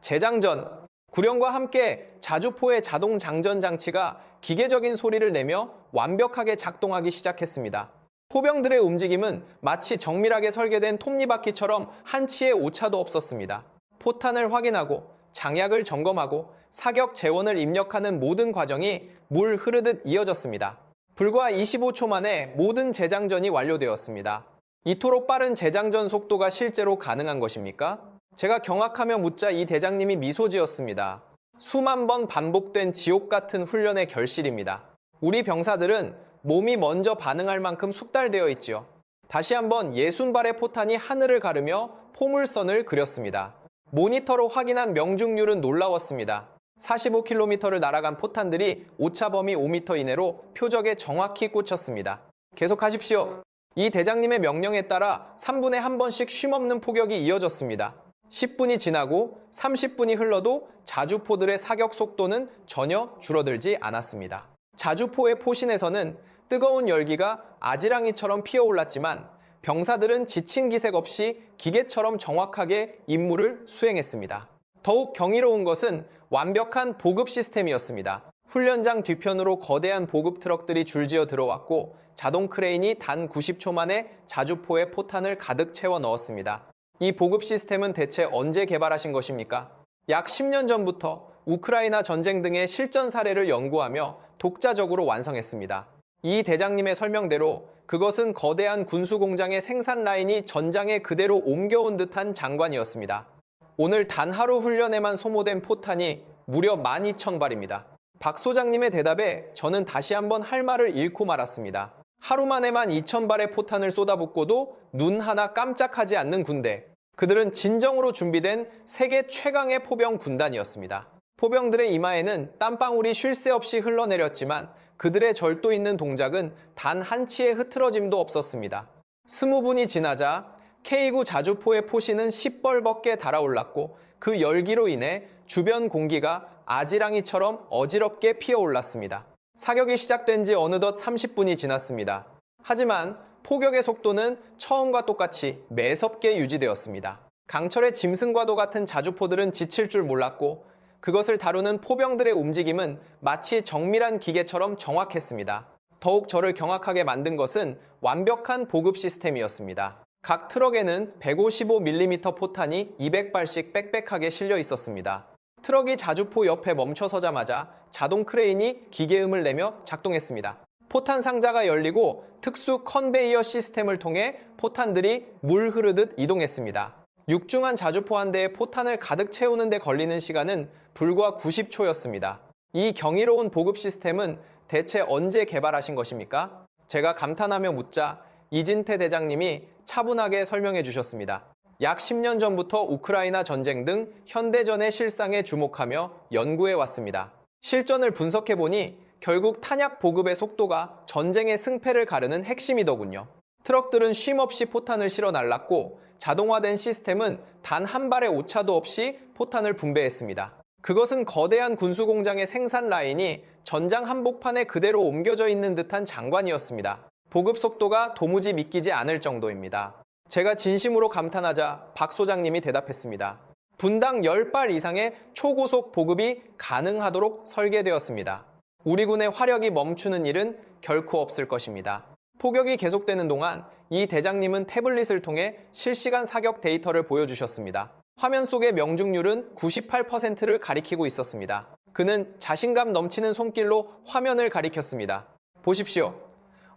재장전. 구령과 함께 자주포의 자동 장전 장치가 기계적인 소리를 내며 완벽하게 작동하기 시작했습니다. 포병들의 움직임은 마치 정밀하게 설계된 톱니바퀴처럼 한치의 오차도 없었습니다. 포탄을 확인하고 장약을 점검하고 사격 재원을 입력하는 모든 과정이 물 흐르듯 이어졌습니다. 불과 25초 만에 모든 재장전이 완료되었습니다. 이토록 빠른 재장전 속도가 실제로 가능한 것입니까? 제가 경악하며 묻자 이 대장님이 미소 지었습니다. 수만 번 반복된 지옥 같은 훈련의 결실입니다. 우리 병사들은 몸이 먼저 반응할 만큼 숙달되어 있지요. 다시 한번 60발의 포탄이 하늘을 가르며 포물선을 그렸습니다. 모니터로 확인한 명중률은 놀라웠습니다. 45km를 날아간 포탄들이 오차범위 5m 이내로 표적에 정확히 꽂혔습니다. 계속하십시오. 이 대장님의 명령에 따라 3분에 한 번씩 쉼없는 포격이 이어졌습니다. 10분이 지나고 30분이 흘러도 자주포들의 사격 속도는 전혀 줄어들지 않았습니다. 자주포의 포신에서는 뜨거운 열기가 아지랑이처럼 피어올랐지만 병사들은 지친 기색 없이 기계처럼 정확하게 임무를 수행했습니다. 더욱 경이로운 것은 완벽한 보급 시스템이었습니다. 훈련장 뒤편으로 거대한 보급 트럭들이 줄지어 들어왔고 자동 크레인이 단 90초 만에 자주포에 포탄을 가득 채워 넣었습니다. 이 보급 시스템은 대체 언제 개발하신 것입니까? 약 10년 전부터 우크라이나 전쟁 등의 실전 사례를 연구하며 독자적으로 완성했습니다. 이 대장님의 설명대로 그것은 거대한 군수 공장의 생산 라인이 전장에 그대로 옮겨온 듯한 장관이었습니다. 오늘 단 하루 훈련에만 소모된 포탄이 무려 12,000발입니다. 박 소장님의 대답에 저는 다시 한번 할 말을 잃고 말았습니다. 하루 만에만 2,000발의 포탄을 쏟아붓고도 눈 하나 깜짝하지 않는 군대. 그들은 진정으로 준비된 세계 최강의 포병 군단이었습니다. 포병들의 이마에는 땀방울이 쉴 새 없이 흘러내렸지만 그들의 절도 있는 동작은 단 한치의 흐트러짐도 없었습니다. 20분이 지나자 K9 자주포의 포신은 시뻘겋게 달아올랐고 그 열기로 인해 주변 공기가 아지랑이처럼 어지럽게 피어올랐습니다. 사격이 시작된 지 어느덧 30분이 지났습니다. 하지만 포격의 속도는 처음과 똑같이 매섭게 유지되었습니다. 강철의 짐승과도 같은 자주포들은 지칠 줄 몰랐고 그것을 다루는 포병들의 움직임은 마치 정밀한 기계처럼 정확했습니다. 더욱 저를 경악하게 만든 것은 완벽한 보급 시스템이었습니다. 각 트럭에는 155mm 포탄이 200발씩 빽빽하게 실려 있었습니다. 트럭이 자주포 옆에 멈춰서자마자 자동 크레인이 기계음을 내며 작동했습니다. 포탄 상자가 열리고 특수 컨베이어 시스템을 통해 포탄들이 물 흐르듯 이동했습니다. 육중한 자주포 한 대에 포탄을 가득 채우는 데 걸리는 시간은 불과 90초였습니다. 이 경이로운 보급 시스템은 대체 언제 개발하신 것입니까? 제가 감탄하며 묻자 이진태 대장님이 차분하게 설명해 주셨습니다. 약 10년 전부터 우크라이나 전쟁 등 현대전의 실상에 주목하며 연구해 왔습니다. 실전을 분석해보니 결국 탄약 보급의 속도가 전쟁의 승패를 가르는 핵심이더군요. 트럭들은 쉼없이 포탄을 실어 날랐고 자동화된 시스템은 단 한 발의 오차도 없이 포탄을 분배했습니다. 그것은 거대한 군수공장의 생산 라인이 전장 한복판에 그대로 옮겨져 있는 듯한 장관이었습니다. 보급 속도가 도무지 믿기지 않을 정도입니다. 제가 진심으로 감탄하자 박 소장님이 대답했습니다. 분당 10발 이상의 초고속 보급이 가능하도록 설계되었습니다. 우리 군의 화력이 멈추는 일은 결코 없을 것입니다. 포격이 계속되는 동안 이 대장님은 태블릿을 통해 실시간 사격 데이터를 보여주셨습니다. 화면 속의 명중률은 98%를 가리키고 있었습니다. 그는 자신감 넘치는 손길로 화면을 가리켰습니다. 보십시오.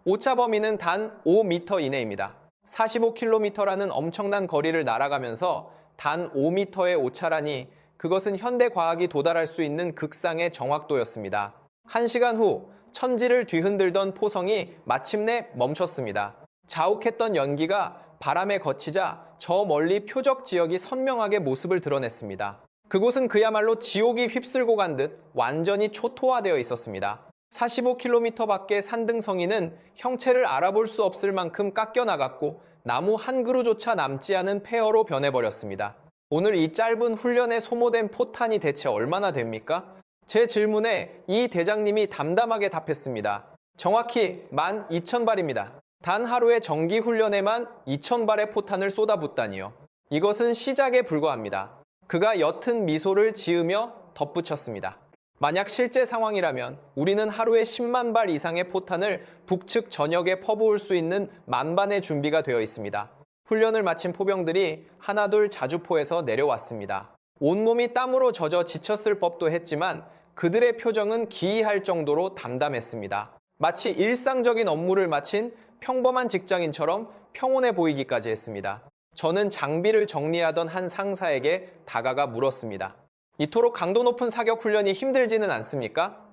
오차 범위는 단 5m 이내입니다. 45km라는 엄청난 거리를 날아가면서 단 5m의 오차라니 그것은 현대 과학이 도달할 수 있는 극상의 정확도였습니다. 1시간 후 천지를 뒤흔들던 포성이 마침내 멈췄습니다. 자욱했던 연기가 바람에 거치자 저 멀리 표적 지역이 선명하게 모습을 드러냈습니다. 그곳은 그야말로 지옥이 휩쓸고 간 듯 완전히 초토화되어 있었습니다. 45km 밖의 산등성이는 형체를 알아볼 수 없을 만큼 깎여나갔고 나무 한 그루조차 남지 않은 폐허로 변해버렸습니다. 오늘 이 짧은 훈련에 소모된 포탄이 대체 얼마나 됩니까? 제 질문에 이 대장님이 담담하게 답했습니다. 정확히 12,000발입니다. 단 하루의 정기 훈련에만 2,000발의 포탄을 쏟아붓다니요. 이것은 시작에 불과합니다. 그가 옅은 미소를 지으며 덧붙였습니다. 만약 실제 상황이라면 우리는 하루에 10만 발 이상의 포탄을 북측 전역에 퍼부을 수 있는 만반의 준비가 되어 있습니다. 훈련을 마친 포병들이 하나둘 자주포에서 내려왔습니다. 온몸이 땀으로 젖어 지쳤을 법도 했지만 그들의 표정은 기이할 정도로 담담했습니다. 마치 일상적인 업무를 마친 평범한 직장인처럼 평온해 보이기까지 했습니다. 저는 장비를 정리하던 한 상사에게 다가가 물었습니다. 이토록 강도 높은 사격 훈련이 힘들지는 않습니까?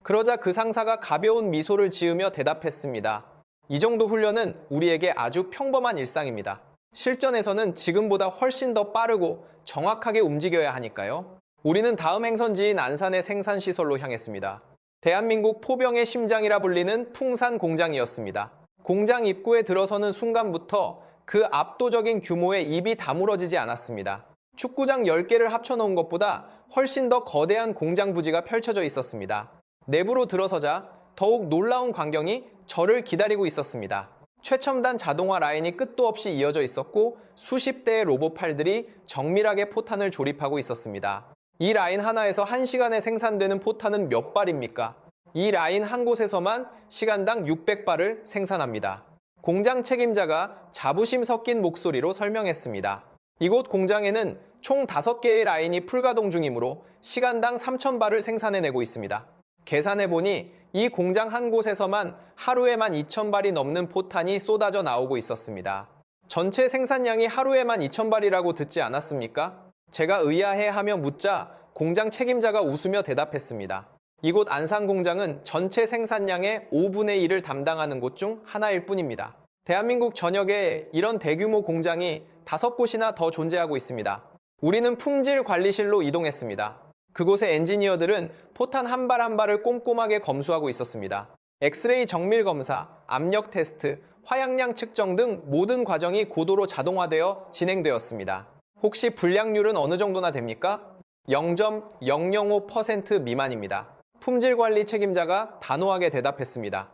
그러자 그 상사가 가벼운 미소를 지으며 대답했습니다. 이 정도 훈련은 우리에게 아주 평범한 일상입니다. 실전에서는 지금보다 훨씬 더 빠르고 정확하게 움직여야 하니까요. 우리는 다음 행선지인 안산의 생산시설로 향했습니다. 대한민국 포병의 심장이라 불리는 풍산 공장이었습니다. 공장 입구에 들어서는 순간부터 그 압도적인 규모에 입이 다물어지지 않았습니다. 축구장 10개를 합쳐놓은 것보다 훨씬 더 거대한 공장 부지가 펼쳐져 있었습니다. 내부로 들어서자 더욱 놀라운 광경이 저를 기다리고 있었습니다. 최첨단 자동화 라인이 끝도 없이 이어져 있었고 수십 대의 로봇팔들이 정밀하게 포탄을 조립하고 있었습니다. 이 라인 하나에서 1시간에 생산되는 포탄은 몇 발입니까? 이 라인 한 곳에서만 시간당 600발을 생산합니다. 공장 책임자가 자부심 섞인 목소리로 설명했습니다. 이곳 공장에는 총 5개의 라인이 풀가동 중이므로 시간당 3,000발을 생산해내고 있습니다. 계산해보니 이 공장 한 곳에서만 하루에만 2,000발이 넘는 포탄이 쏟아져 나오고 있었습니다. 전체 생산량이 하루에만 2,000발이라고 듣지 않았습니까? 제가 의아해하며 묻자 공장 책임자가 웃으며 대답했습니다. 이곳 안산 공장은 전체 생산량의 5분의 1을 담당하는 곳 중 하나일 뿐입니다. 대한민국 전역에 이런 대규모 공장이 5곳이나 더 존재하고 있습니다. 우리는 품질 관리실로 이동했습니다. 그곳의 엔지니어들은 포탄 한 발 한 발을 꼼꼼하게 검수하고 있었습니다. 엑스레이 정밀 검사, 압력 테스트, 화약량 측정 등 모든 과정이 고도로 자동화되어 진행되었습니다. 혹시 불량률은 어느 정도나 됩니까? 0.005% 미만입니다. 품질관리 책임자가 단호하게 대답했습니다.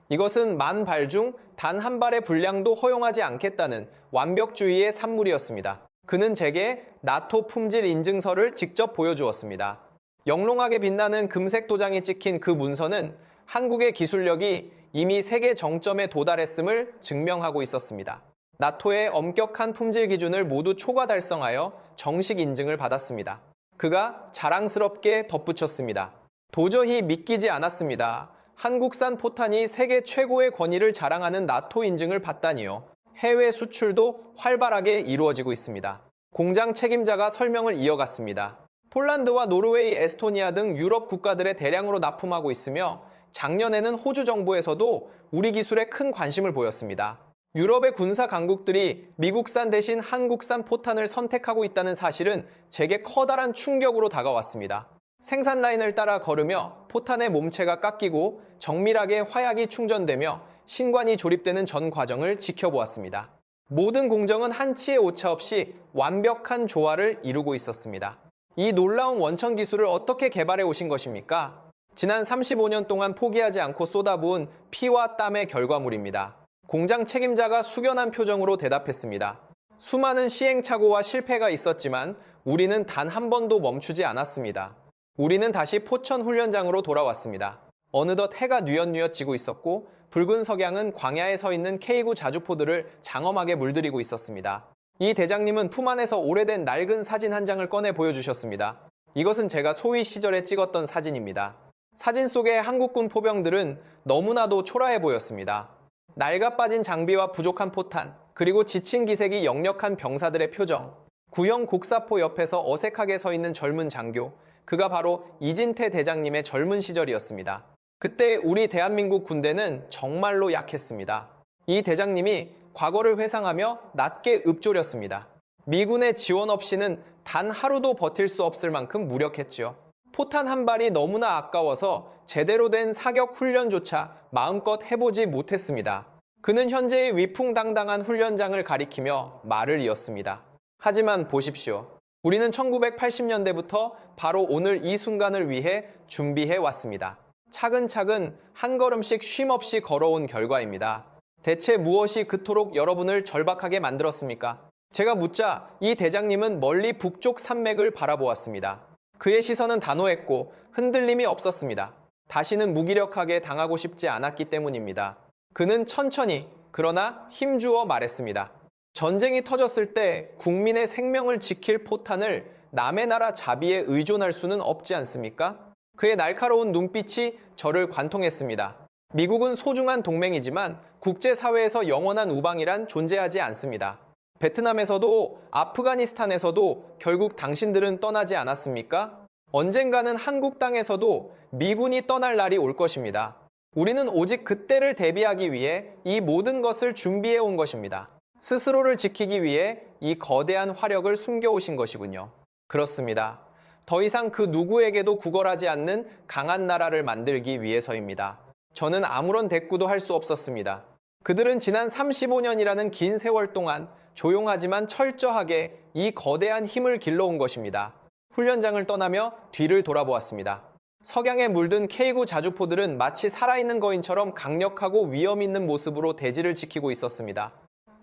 이것은 10,000발 중 단 한 발의 불량도 허용하지 않겠다는 완벽주의의 산물이었습니다. 그는 제게 나토 품질 인증서를 직접 보여주었습니다. 영롱하게 빛나는 금색 도장이 찍힌 그 문서는 한국의 기술력이 이미 세계 정점에 도달했음을 증명하고 있었습니다. 나토의 엄격한 품질 기준을 모두 초과 달성하여 정식 인증을 받았습니다. 그가 자랑스럽게 덧붙였습니다. 도저히 믿기지 않았습니다. 한국산 포탄이 세계 최고의 권위를 자랑하는 나토 인증을 받다니요. 해외 수출도 활발하게 이루어지고 있습니다. 공장 책임자가 설명을 이어갔습니다. 폴란드와 노르웨이, 에스토니아 등 유럽 국가들에 대량으로 납품하고 있으며 작년에는 호주 정부에서도 우리 기술에 큰 관심을 보였습니다. 유럽의 군사 강국들이 미국산 대신 한국산 포탄을 선택하고 있다는 사실은 제게 커다란 충격으로 다가왔습니다. 생산 라인을 따라 걸으며 포탄의 몸체가 깎이고 정밀하게 화약이 충전되며 신관이 조립되는 전 과정을 지켜보았습니다. 모든 공정은 한치의 오차 없이 완벽한 조화를 이루고 있었습니다. 이 놀라운 원천 기술을 어떻게 개발해 오신 것입니까? 지난 35년 동안 포기하지 않고 쏟아부은 피와 땀의 결과물입니다. 공장 책임자가 숙연한 표정으로 대답했습니다. 수많은 시행착오와 실패가 있었지만 우리는 단 한 번도 멈추지 않았습니다. 우리는 다시 포천 훈련장으로 돌아왔습니다. 어느덧 해가 뉘엿뉘엿 지고 있었고 붉은 석양은 광야에 서 있는 K9 자주포들을 장엄하게 물들이고 있었습니다. 이 대장님은 품 안에서 오래된 낡은 사진 한 장을 꺼내 보여주셨습니다. 이것은 제가 소위 시절에 찍었던 사진입니다. 사진 속의 한국군 포병들은 너무나도 초라해 보였습니다. 낡아 빠진 장비와 부족한 포탄, 그리고 지친 기색이 역력한 병사들의 표정, 구형 곡사포 옆에서 어색하게 서 있는 젊은 장교, 그가 바로 이진태 대장님의 젊은 시절이었습니다. 그때 우리 대한민국 군대는 정말로 약했습니다. 이 대장님이 과거를 회상하며 낮게 읊조렸습니다. 미군의 지원 없이는 단 하루도 버틸 수 없을 만큼 무력했지요. 포탄 한 발이 너무나 아까워서 제대로 된 사격 훈련조차 마음껏 해보지 못했습니다. 그는 현재의 위풍당당한 훈련장을 가리키며 말을 이었습니다. 하지만 보십시오. 우리는 1980년대부터 바로 오늘 이 순간을 위해 준비해 왔습니다. 차근차근 한 걸음씩 쉼없이 걸어온 결과입니다. 대체 무엇이 그토록 여러분을 절박하게 만들었습니까? 제가 묻자 이 대장님은 멀리 북쪽 산맥을 바라보았습니다. 그의 시선은 단호했고 흔들림이 없었습니다. 다시는 무기력하게 당하고 싶지 않았기 때문입니다. 그는 천천히 그러나 힘주어 말했습니다. 전쟁이 터졌을 때 국민의 생명을 지킬 포탄을 남의 나라 자비에 의존할 수는 없지 않습니까? 그의 날카로운 눈빛이 저를 관통했습니다. 미국은 소중한 동맹이지만 국제사회에서 영원한 우방이란 존재하지 않습니다. 베트남에서도 아프가니스탄에서도 결국 당신들은 떠나지 않았습니까? 언젠가는 한국 땅에서도 미군이 떠날 날이 올 것입니다. 우리는 오직 그때를 대비하기 위해 이 모든 것을 준비해 온 것입니다. 스스로를 지키기 위해 이 거대한 화력을 숨겨오신 것이군요. 그렇습니다. 더 이상 그 누구에게도 구걸하지 않는 강한 나라를 만들기 위해서입니다. 저는 아무런 대꾸도 할 수 없었습니다. 그들은 지난 35년이라는 긴 세월 동안 조용하지만 철저하게 이 거대한 힘을 길러온 것입니다. 훈련장을 떠나며 뒤를 돌아보았습니다. 석양에 물든 K9 자주포들은 마치 살아있는 거인처럼 강력하고 위험 있는 모습으로 대지를 지키고 있었습니다.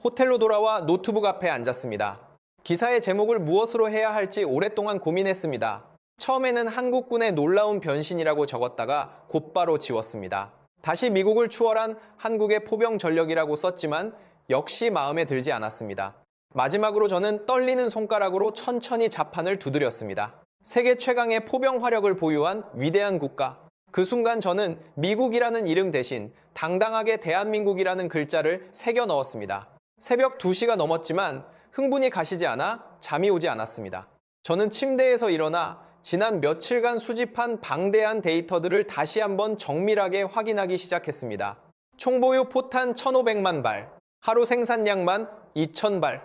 호텔로 돌아와 노트북 앞에 앉았습니다. 기사의 제목을 무엇으로 해야 할지 오랫동안 고민했습니다. 처음에는 한국군의 놀라운 변신이라고 적었다가 곧바로 지웠습니다. 다시 미국을 추월한 한국의 포병 전력이라고 썼지만 역시 마음에 들지 않았습니다. 마지막으로 저는 떨리는 손가락으로 천천히 자판을 두드렸습니다. 세계 최강의 포병 화력을 보유한 위대한 국가. 그 순간 저는 미국이라는 이름 대신 당당하게 대한민국이라는 글자를 새겨 넣었습니다. 새벽 2시가 넘었지만 흥분이 가시지 않아 잠이 오지 않았습니다. 저는 침대에서 일어나 지난 며칠간 수집한 방대한 데이터들을 다시 한번 정밀하게 확인하기 시작했습니다. 총보유 포탄 1,500만 발, 하루 생산량만 2,000발,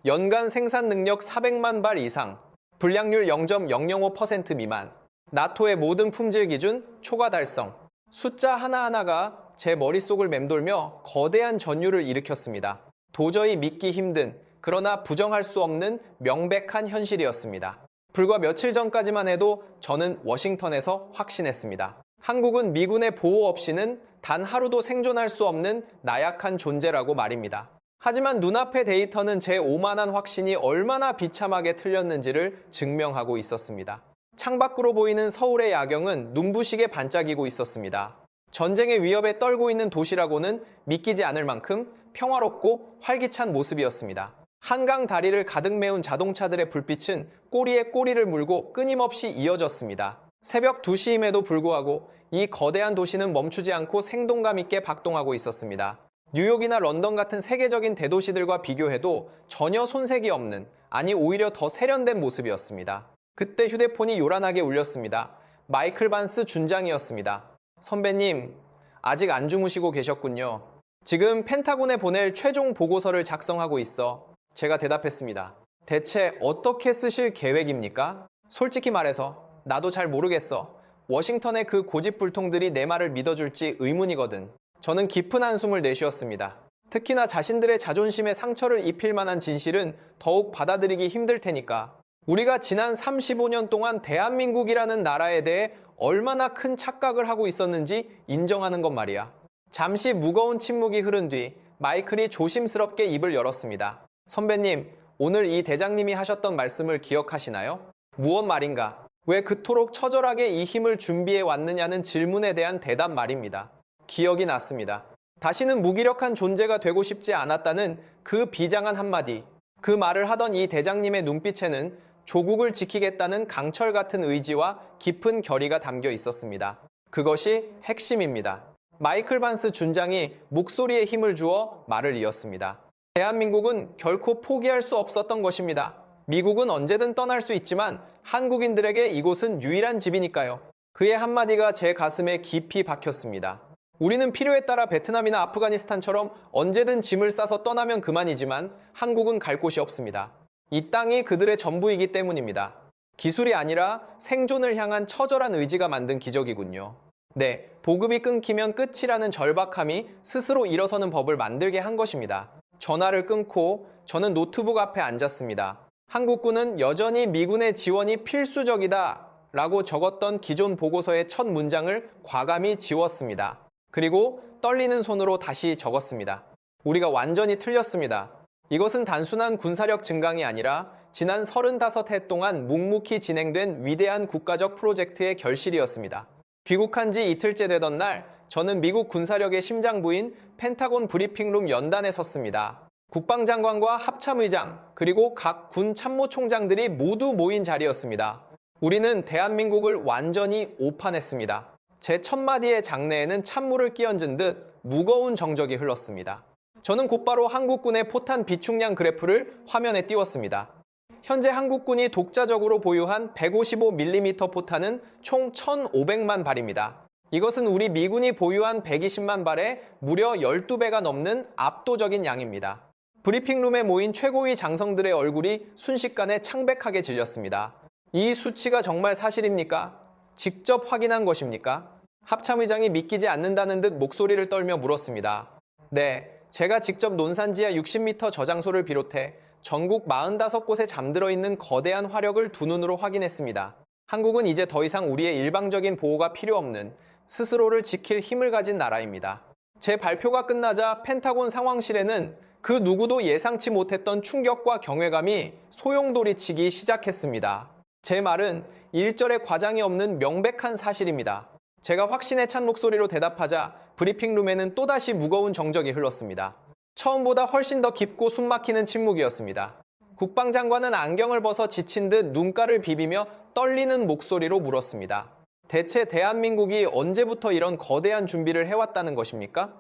연간 생산 능력 400만 발 이상, 불량률 0.005% 미만, 나토의 모든 품질 기준 초과 달성. 숫자 하나하나가 제 머릿속을 맴돌며 거대한 전율을 일으켰습니다. 도저히 믿기 힘든, 그러나 부정할 수 없는 명백한 현실이었습니다. 불과 며칠 전까지만 해도 저는 워싱턴에서 확신했습니다. 한국은 미군의 보호 없이는 단 하루도 생존할 수 없는 나약한 존재라고 말입니다. 하지만 눈앞의 데이터는 제 오만한 확신이 얼마나 비참하게 틀렸는지를 증명하고 있었습니다. 창밖으로 보이는 서울의 야경은 눈부시게 반짝이고 있었습니다. 전쟁의 위협에 떨고 있는 도시라고는 믿기지 않을 만큼 평화롭고 활기찬 모습이었습니다. 한강 다리를 가득 메운 자동차들의 불빛은 꼬리에 꼬리를 물고 끊임없이 이어졌습니다. 새벽 2시임에도 불구하고 이 거대한 도시는 멈추지 않고 생동감 있게 박동하고 있었습니다. 뉴욕이나 런던 같은 세계적인 대도시들과 비교해도 전혀 손색이 없는, 아니 오히려 더 세련된 모습이었습니다. 그때 휴대폰이 요란하게 울렸습니다. 마이클 반스 준장이었습니다. 선배님, 아직 안 주무시고 계셨군요. 지금 펜타곤에 보낼 최종 보고서를 작성하고 있어. 제가 대답했습니다. 대체 어떻게 쓰실 계획입니까? 솔직히 말해서 나도 잘 모르겠어. 워싱턴의 그 고집불통들이 내 말을 믿어줄지 의문이거든. 저는 깊은 한숨을 내쉬었습니다. 특히나 자신들의 자존심에 상처를 입힐 만한 진실은 더욱 받아들이기 힘들 테니까. 우리가 지난 35년 동안 대한민국이라는 나라에 대해 얼마나 큰 착각을 하고 있었는지 인정하는 것 말이야. 잠시 무거운 침묵이 흐른 뒤 마이클이 조심스럽게 입을 열었습니다. 선배님, 오늘 이 대장님이 하셨던 말씀을 기억하시나요? 무엇 말인가? 왜 그토록 처절하게 이 힘을 준비해 왔느냐는 질문에 대한 대답 말입니다. 기억이 났습니다. 다시는 무기력한 존재가 되고 싶지 않았다는 그 비장한 한마디. 그 말을 하던 이 대장님의 눈빛에는 조국을 지키겠다는 강철 같은 의지와 깊은 결의가 담겨 있었습니다. 그것이 핵심입니다. 마이클 반스 준장이 목소리에 힘을 주어 말을 이었습니다. 대한민국은 결코 포기할 수 없었던 것입니다. 미국은 언제든 떠날 수 있지만 한국인들에게 이곳은 유일한 집이니까요. 그의 한마디가 제 가슴에 깊이 박혔습니다. 우리는 필요에 따라 베트남이나 아프가니스탄처럼 언제든 짐을 싸서 떠나면 그만이지만 한국은 갈 곳이 없습니다. 이 땅이 그들의 전부이기 때문입니다. 기술이 아니라 생존을 향한 처절한 의지가 만든 기적이군요. 네, 보급이 끊기면 끝이라는 절박함이 스스로 일어서는 법을 만들게 한 것입니다. 전화를 끊고 저는 노트북 앞에 앉았습니다. 한국군은 여전히 미군의 지원이 필수적이다 라고 적었던 기존 보고서의 첫 문장을 과감히 지웠습니다. 그리고 떨리는 손으로 다시 적었습니다. 우리가 완전히 틀렸습니다. 이것은 단순한 군사력 증강이 아니라 지난 35해 동안 묵묵히 진행된 위대한 국가적 프로젝트의 결실이었습니다. 귀국한 지 이틀째 되던 날, 저는 미국 군사력의 심장부인 펜타곤 브리핑룸 연단에 섰습니다. 국방장관과 합참의장, 그리고 각 군 참모총장들이 모두 모인 자리였습니다. 우리는 대한민국을 완전히 오판했습니다. 제 첫마디의 장내에는 찬물을 끼얹은 듯 무거운 정적이 흘렀습니다. 저는 곧바로 한국군의 포탄 비축량 그래프를 화면에 띄웠습니다. 현재 한국군이 독자적으로 보유한 155mm 포탄은 총 1,500만 발입니다. 이것은 우리 미군이 보유한 120만 발의 무려 12배가 넘는 압도적인 양입니다. 브리핑룸에 모인 최고위 장성들의 얼굴이 순식간에 창백하게 질렸습니다. 이 수치가 정말 사실입니까? 직접 확인한 것입니까? 합참의장이 믿기지 않는다는 듯 목소리를 떨며 물었습니다. 네, 제가 직접 논산지하 60m 저장소를 비롯해 전국 45곳에 잠들어 있는 거대한 화력을 두 눈으로 확인했습니다. 한국은 이제 더 이상 우리의 일방적인 보호가 필요 없는 스스로를 지킬 힘을 가진 나라입니다. 제 발표가 끝나자 펜타곤 상황실에는 그 누구도 예상치 못했던 충격과 경외감이 소용돌이치기 시작했습니다. 제 말은 일절의 과장이 없는 명백한 사실입니다. 제가 확신에 찬 목소리로 대답하자 브리핑룸에는 또다시 무거운 정적이 흘렀습니다. 처음보다 훨씬 더 깊고 숨막히는 침묵이었습니다. 국방장관은 안경을 벗어 지친 듯 눈가를 비비며 떨리는 목소리로 물었습니다. 대체 대한민국이 언제부터 이런 거대한 준비를 해왔다는 것입니까?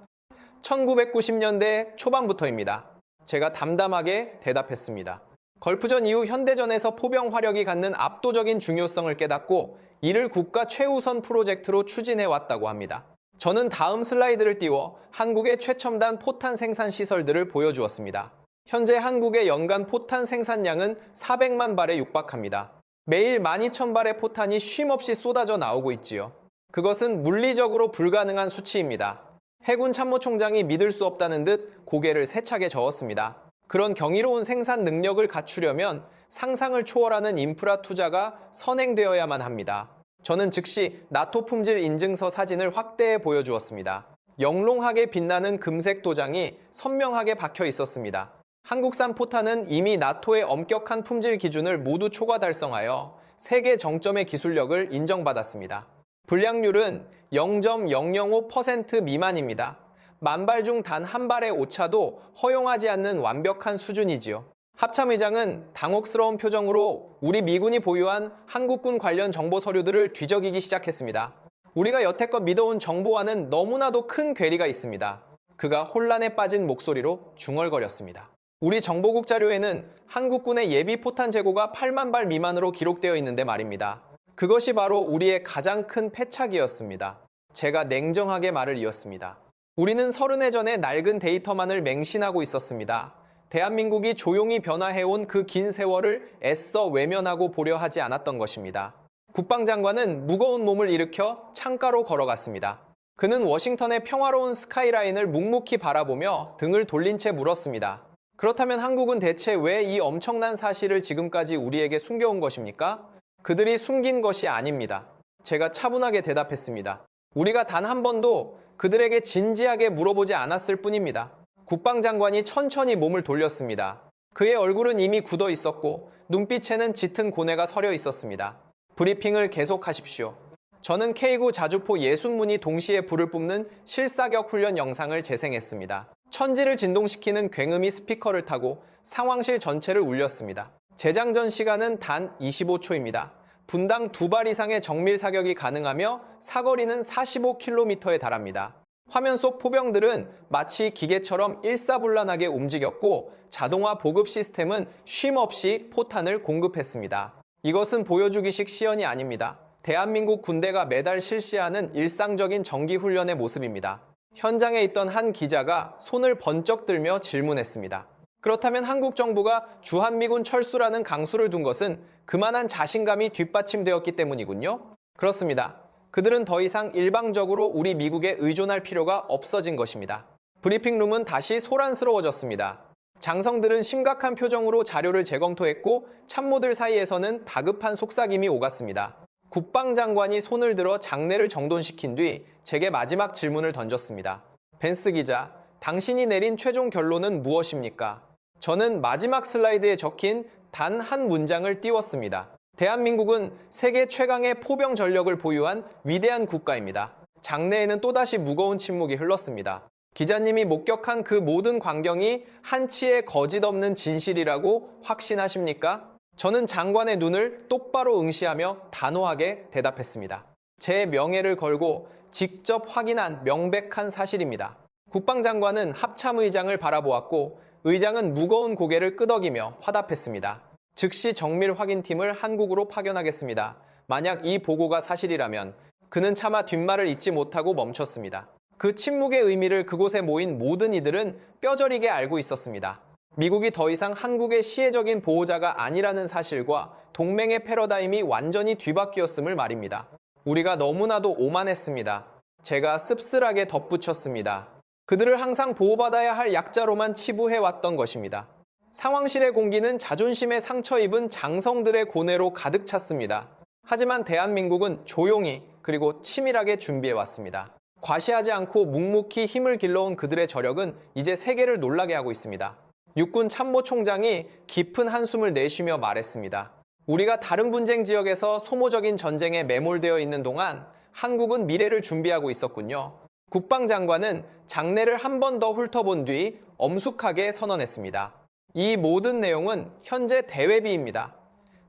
1990년대 초반부터입니다. 제가 담담하게 대답했습니다. 걸프전 이후 현대전에서 포병 화력이 갖는 압도적인 중요성을 깨닫고 이를 국가 최우선 프로젝트로 추진해왔다고 합니다. 저는 다음 슬라이드를 띄워 한국의 최첨단 포탄 생산 시설들을 보여주었습니다. 현재 한국의 연간 포탄 생산량은 400만 발에 육박합니다. 매일 12,000발의 포탄이 쉼없이 쏟아져 나오고 있지요. 그것은 물리적으로 불가능한 수치입니다. 해군 참모총장이 믿을 수 없다는 듯 고개를 세차게 저었습니다. 그런 경이로운 생산 능력을 갖추려면 상상을 초월하는 인프라 투자가 선행되어야만 합니다. 저는 즉시 나토 품질 인증서 사진을 확대해 보여주었습니다. 영롱하게 빛나는 금색 도장이 선명하게 박혀 있었습니다. 한국산 포탄은 이미 나토의 엄격한 품질 기준을 모두 초과 달성하여 세계 정점의 기술력을 인정받았습니다. 불량률은 0.005% 미만입니다. 만발 중 단 한 발의 오차도 허용하지 않는 완벽한 수준이지요. 합참의장은 당혹스러운 표정으로 우리 미군이 보유한 한국군 관련 정보 서류들을 뒤적이기 시작했습니다. 우리가 여태껏 믿어온 정보와는 너무나도 큰 괴리가 있습니다. 그가 혼란에 빠진 목소리로 중얼거렸습니다. 우리 정보국 자료에는 한국군의 예비 포탄 재고가 8만 발 미만으로 기록되어 있는데 말입니다. 그것이 바로 우리의 가장 큰 패착이었습니다. 제가 냉정하게 말을 이었습니다. 우리는 30해 전에 낡은 데이터만을 맹신하고 있었습니다. 대한민국이 조용히 변화해온 그 긴 세월을 애써 외면하고 보려 하지 않았던 것입니다. 국방장관은 무거운 몸을 일으켜 창가로 걸어갔습니다. 그는 워싱턴의 평화로운 스카이라인을 묵묵히 바라보며 등을 돌린 채 물었습니다. 그렇다면 한국은 대체 왜 이 엄청난 사실을 지금까지 우리에게 숨겨온 것입니까? 그들이 숨긴 것이 아닙니다. 제가 차분하게 대답했습니다. 우리가 단 한 번도 그들에게 진지하게 물어보지 않았을 뿐입니다. 국방장관이 천천히 몸을 돌렸습니다. 그의 얼굴은 이미 굳어 있었고 눈빛에는 짙은 고뇌가 서려 있었습니다. 브리핑을 계속하십시오. 저는 K9 자주포 60문이 동시에 불을 뿜는 실사격 훈련 영상을 재생했습니다. 천지를 진동시키는 굉음이 스피커를 타고 상황실 전체를 울렸습니다. 재장전 시간은 단 25초입니다. 분당 2발 이상의 정밀 사격이 가능하며 사거리는 45km에 달합니다. 화면 속 포병들은 마치 기계처럼 일사불란하게 움직였고 자동화 보급 시스템은 쉼없이 포탄을 공급했습니다. 이것은 보여주기식 시연이 아닙니다. 대한민국 군대가 매달 실시하는 일상적인 정기훈련의 모습입니다. 현장에 있던 한 기자가 손을 번쩍 들며 질문했습니다. 그렇다면 한국 정부가 주한미군 철수라는 강수를 둔 것은 그만한 자신감이 뒷받침되었기 때문이군요. 그렇습니다. 그들은 더 이상 일방적으로 우리 미국에 의존할 필요가 없어진 것입니다. 브리핑룸은 다시 소란스러워졌습니다. 장성들은 심각한 표정으로 자료를 재검토했고 참모들 사이에서는 다급한 속삭임이 오갔습니다. 국방장관이 손을 들어 장내를 정돈시킨 뒤 제게 마지막 질문을 던졌습니다. 벤스 기자, 당신이 내린 최종 결론은 무엇입니까? 저는 마지막 슬라이드에 적힌 단 한 문장을 띄웠습니다. 대한민국은 세계 최강의 포병 전력을 보유한 위대한 국가입니다. 장내에는 또다시 무거운 침묵이 흘렀습니다. 기자님이 목격한 그 모든 광경이 한치의 거짓 없는 진실이라고 확신하십니까? 저는 장관의 눈을 똑바로 응시하며 단호하게 대답했습니다. 제 명예를 걸고 직접 확인한 명백한 사실입니다. 국방장관은 합참의장을 바라보았고 의장은 무거운 고개를 끄덕이며 화답했습니다. 즉시 정밀 확인팀을 한국으로 파견하겠습니다. 만약 이 보고가 사실이라면 그는 차마 뒷말을 잇지 못하고 멈췄습니다. 그 침묵의 의미를 그곳에 모인 모든 이들은 뼈저리게 알고 있었습니다. 미국이 더 이상 한국의 시혜적인 보호자가 아니라는 사실과 동맹의 패러다임이 완전히 뒤바뀌었음을 말입니다. 우리가 너무나도 오만했습니다. 제가 씁쓸하게 덧붙였습니다. 그들을 항상 보호받아야 할 약자로만 치부해왔던 것입니다. 상황실의 공기는 자존심에 상처 입은 장성들의 고뇌로 가득 찼습니다. 하지만 대한민국은 조용히 그리고 치밀하게 준비해왔습니다. 과시하지 않고 묵묵히 힘을 길러온 그들의 저력은 이제 세계를 놀라게 하고 있습니다. 육군 참모총장이 깊은 한숨을 내쉬며 말했습니다. 우리가 다른 분쟁 지역에서 소모적인 전쟁에 매몰되어 있는 동안 한국은 미래를 준비하고 있었군요. 국방장관은 장례를 한 번 더 훑어본 뒤 엄숙하게 선언했습니다. 이 모든 내용은 현재 대외비입니다.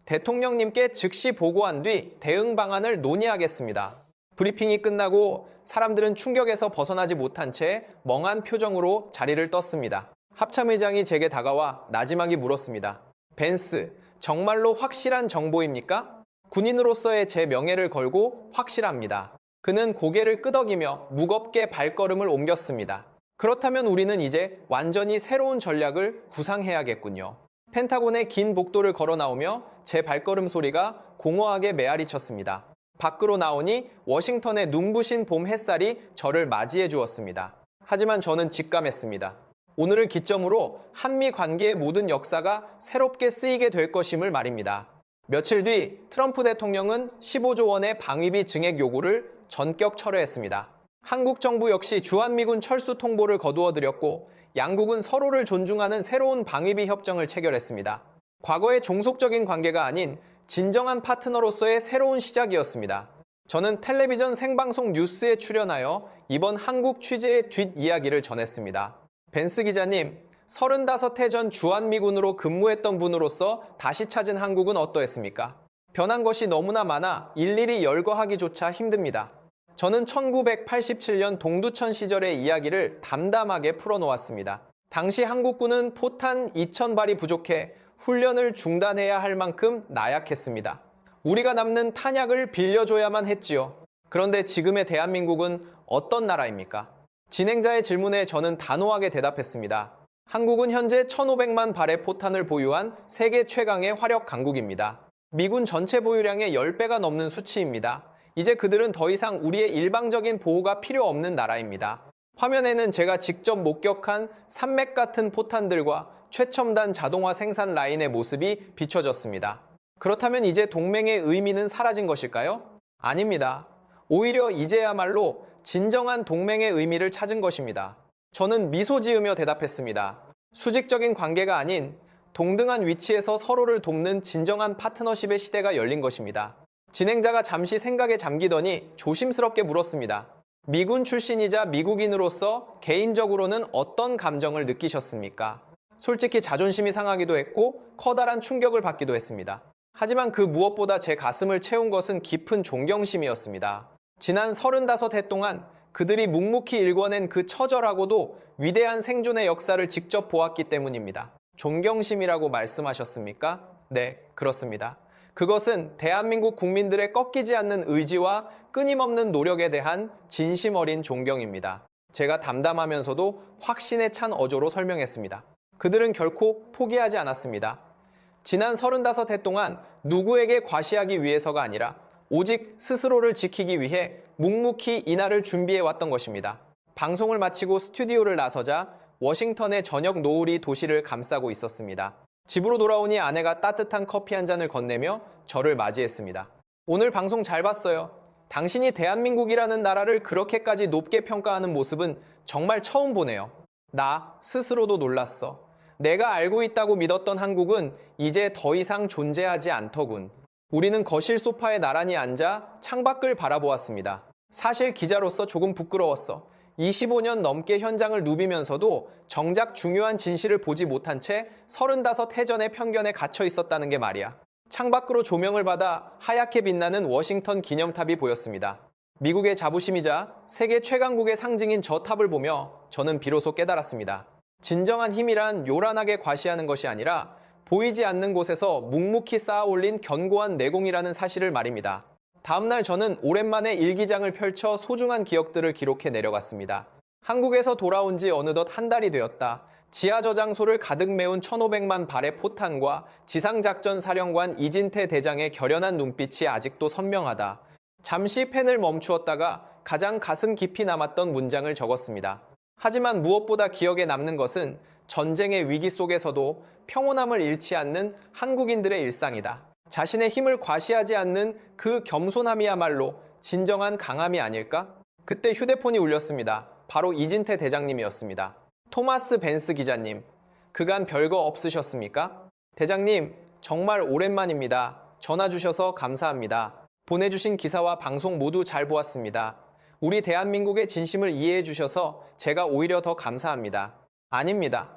대통령님께 즉시 보고한 뒤 대응 방안을 논의하겠습니다. 브리핑이 끝나고 사람들은 충격에서 벗어나지 못한 채 멍한 표정으로 자리를 떴습니다. 합참의장이 제게 다가와 나지막이 물었습니다. 벤스, 정말로 확실한 정보입니까? 군인으로서의 제 명예를 걸고 확실합니다. 그는 고개를 끄덕이며 무겁게 발걸음을 옮겼습니다. 그렇다면 우리는 이제 완전히 새로운 전략을 구상해야겠군요. 펜타곤의 긴 복도를 걸어 나오며 제 발걸음 소리가 공허하게 메아리 쳤습니다. 밖으로 나오니 워싱턴의 눈부신 봄 햇살이 저를 맞이해 주었습니다. 하지만 저는 직감했습니다. 오늘을 기점으로 한미 관계의 모든 역사가 새롭게 쓰이게 될 것임을 말입니다. 며칠 뒤 트럼프 대통령은 15조 원의 방위비 증액 요구를 전격 철회했습니다. 한국 정부 역시 주한미군 철수 통보를 거두어들였고 양국은 서로를 존중하는 새로운 방위비 협정을 체결했습니다. 과거의 종속적인 관계가 아닌 진정한 파트너로서의 새로운 시작이었습니다. 저는 텔레비전 생방송 뉴스에 출연하여 이번 한국 취재의 뒷이야기를 전했습니다. 벤스 기자님, 35해 전 주한미군으로 근무했던 분으로서 다시 찾은 한국은 어떠했습니까? 변한 것이 너무나 많아 일일이 열거하기조차 힘듭니다. 저는 1987년 동두천 시절의 이야기를 담담하게 풀어놓았습니다. 당시 한국군은 포탄 2,000발이 부족해 훈련을 중단해야 할 만큼 나약했습니다. 우리가 남는 탄약을 빌려줘야만 했지요. 그런데 지금의 대한민국은 어떤 나라입니까? 진행자의 질문에 저는 단호하게 대답했습니다. 한국은 현재 1,500만 발의 포탄을 보유한 세계 최강의 화력 강국입니다. 미군 전체 보유량의 10배가 넘는 수치입니다. 이제 그들은 더 이상 우리의 일방적인 보호가 필요 없는 나라입니다. 화면에는 제가 직접 목격한 산맥 같은 포탄들과 최첨단 자동화 생산 라인의 모습이 비춰졌습니다. 그렇다면 이제 동맹의 의미는 사라진 것일까요? 아닙니다. 오히려 이제야말로 진정한 동맹의 의미를 찾은 것입니다. 저는 미소 지으며 대답했습니다. 수직적인 관계가 아닌 동등한 위치에서 서로를 돕는 진정한 파트너십의 시대가 열린 것입니다. 진행자가 잠시 생각에 잠기더니 조심스럽게 물었습니다. 미군 출신이자 미국인으로서 개인적으로는 어떤 감정을 느끼셨습니까? 솔직히 자존심이 상하기도 했고 커다란 충격을 받기도 했습니다. 하지만 그 무엇보다 제 가슴을 채운 것은 깊은 존경심이었습니다. 지난 35해 동안 그들이 묵묵히 일궈낸 그 처절하고도 위대한 생존의 역사를 직접 보았기 때문입니다. 존경심이라고 말씀하셨습니까? 네, 그렇습니다. 그것은 대한민국 국민들의 꺾이지 않는 의지와 끊임없는 노력에 대한 진심 어린 존경입니다. 제가 담담하면서도 확신에 찬 어조로 설명했습니다. 그들은 결코 포기하지 않았습니다. 지난 35해 동안 누구에게 과시하기 위해서가 아니라 오직 스스로를 지키기 위해 묵묵히 이날을 준비해왔던 것입니다. 방송을 마치고 스튜디오를 나서자 워싱턴의 저녁 노을이 도시를 감싸고 있었습니다. 집으로 돌아오니 아내가 따뜻한 커피 한 잔을 건네며 저를 맞이했습니다. 오늘 방송 잘 봤어요. 당신이 대한민국이라는 나라를 그렇게까지 높게 평가하는 모습은 정말 처음 보네요. 나 스스로도 놀랐어. 내가 알고 있다고 믿었던 한국은 이제 더 이상 존재하지 않더군. 우리는 거실 소파에 나란히 앉아 창밖을 바라보았습니다. 사실 기자로서 조금 부끄러웠어. 25년 넘게 현장을 누비면서도 정작 중요한 진실을 보지 못한 채 35해 전의 편견에 갇혀 있었다는 게 말이야. 창밖으로 조명을 받아 하얗게 빛나는 워싱턴 기념탑이 보였습니다. 미국의 자부심이자 세계 최강국의 상징인 저 탑을 보며 저는 비로소 깨달았습니다. 진정한 힘이란 요란하게 과시하는 것이 아니라 보이지 않는 곳에서 묵묵히 쌓아 올린 견고한 내공이라는 사실을 말입니다. 다음날 저는 오랜만에 일기장을 펼쳐 소중한 기억들을 기록해 내려갔습니다. 한국에서 돌아온 지 어느덧 한 달이 되었다. 지하 저장소를 가득 메운 1,500만 발의 포탄과 지상작전 사령관 이진태 대장의 결연한 눈빛이 아직도 선명하다. 잠시 펜을 멈추었다가 가장 가슴 깊이 남았던 문장을 적었습니다. 하지만 무엇보다 기억에 남는 것은 전쟁의 위기 속에서도 평온함을 잃지 않는 한국인들의 일상이다. 자신의 힘을 과시하지 않는 그 겸손함이야말로 진정한 강함이 아닐까? 그때 휴대폰이 울렸습니다. 바로 이진태 대장님이었습니다. 토마스 벤스 기자님, 그간 별거 없으셨습니까? 대장님, 정말 오랜만입니다. 전화 주셔서 감사합니다. 보내주신 기사와 방송 모두 잘 보았습니다. 우리 대한민국의 진심을 이해해 주셔서 제가 오히려 더 감사합니다. 아닙니다.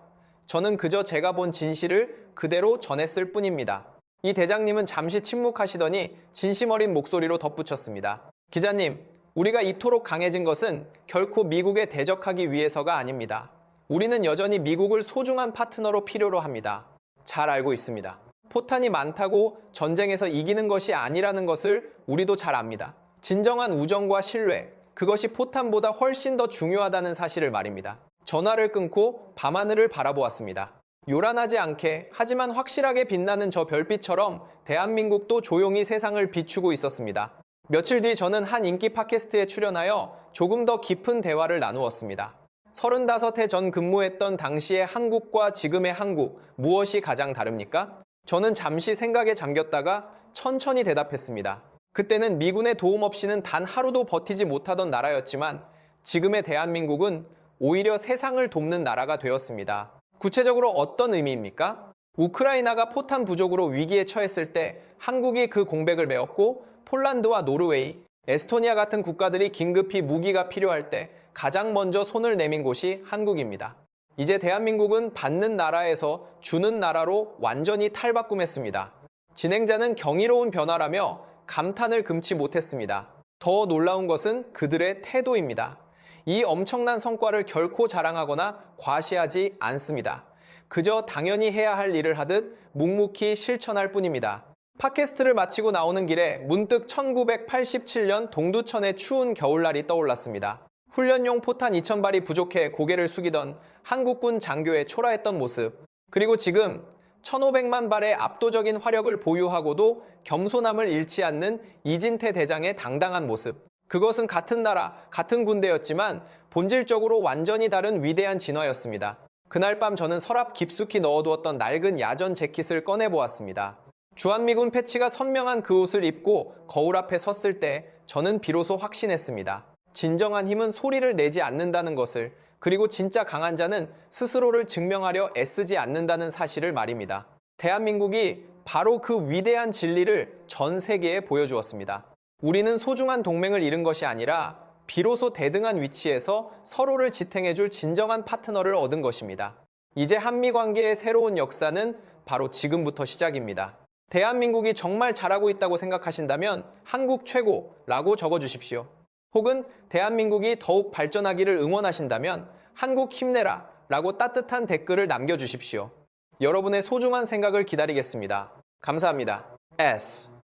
저는 그저 제가 본 진실을 그대로 전했을 뿐입니다. 이 대장님은 잠시 침묵하시더니 진심 어린 목소리로 덧붙였습니다. 기자님, 우리가 이토록 강해진 것은 결코 미국에 대적하기 위해서가 아닙니다. 우리는 여전히 미국을 소중한 파트너로 필요로 합니다. 잘 알고 있습니다. 포탄이 많다고 전쟁에서 이기는 것이 아니라는 것을 우리도 잘 압니다. 진정한 우정과 신뢰, 그것이 포탄보다 훨씬 더 중요하다는 사실을 말입니다. 전화를 끊고 밤하늘을 바라보았습니다. 요란하지 않게 하지만 확실하게 빛나는 저 별빛처럼 대한민국도 조용히 세상을 비추고 있었습니다. 며칠 뒤 저는 한 인기 팟캐스트에 출연하여 조금 더 깊은 대화를 나누었습니다. 35해 전 근무했던 당시의 한국과 지금의 한국, 무엇이 가장 다릅니까? 저는 잠시 생각에 잠겼다가 천천히 대답했습니다. 그때는 미군의 도움 없이는 단 하루도 버티지 못하던 나라였지만 지금의 대한민국은 오히려 세상을 돕는 나라가 되었습니다. 구체적으로 어떤 의미입니까? 우크라이나가 포탄 부족으로 위기에 처했을 때 한국이 그 공백을 메웠고 폴란드와 노르웨이, 에스토니아 같은 국가들이 긴급히 무기가 필요할 때 가장 먼저 손을 내민 곳이 한국입니다. 이제 대한민국은 받는 나라에서 주는 나라로 완전히 탈바꿈했습니다. 진행자는 경이로운 변화라며 감탄을 금치 못했습니다. 더 놀라운 것은 그들의 태도입니다. 이 엄청난 성과를 결코 자랑하거나 과시하지 않습니다. 그저 당연히 해야 할 일을 하듯 묵묵히 실천할 뿐입니다. 팟캐스트를 마치고 나오는 길에 문득 1987년 동두천의 추운 겨울날이 떠올랐습니다. 훈련용 포탄 2,000발이 부족해 고개를 숙이던 한국군 장교의 초라했던 모습, 그리고 지금 1,500만 발의 압도적인 화력을 보유하고도 겸손함을 잃지 않는 이진태 대장의 당당한 모습. 그것은 같은 나라, 같은 군대였지만 본질적으로 완전히 다른 위대한 진화였습니다. 그날 밤 저는 서랍 깊숙이 넣어두었던 낡은 야전 재킷을 꺼내보았습니다. 주한미군 패치가 선명한 그 옷을 입고 거울 앞에 섰을 때 저는 비로소 확신했습니다. 진정한 힘은 소리를 내지 않는다는 것을, 그리고 진짜 강한 자는 스스로를 증명하려 애쓰지 않는다는 사실을 말입니다. 대한민국이 바로 그 위대한 진리를 전 세계에 보여주었습니다. 우리는 소중한 동맹을 잃은 것이 아니라 비로소 대등한 위치에서 서로를 지탱해줄 진정한 파트너를 얻은 것입니다. 이제 한미 관계의 새로운 역사는 바로 지금부터 시작입니다. 대한민국이 정말 잘하고 있다고 생각하신다면 한국 최고라고 적어주십시오. 혹은 대한민국이 더욱 발전하기를 응원하신다면 한국 힘내라 라고 따뜻한 댓글을 남겨주십시오. 여러분의 소중한 생각을 기다리겠습니다. 감사합니다. S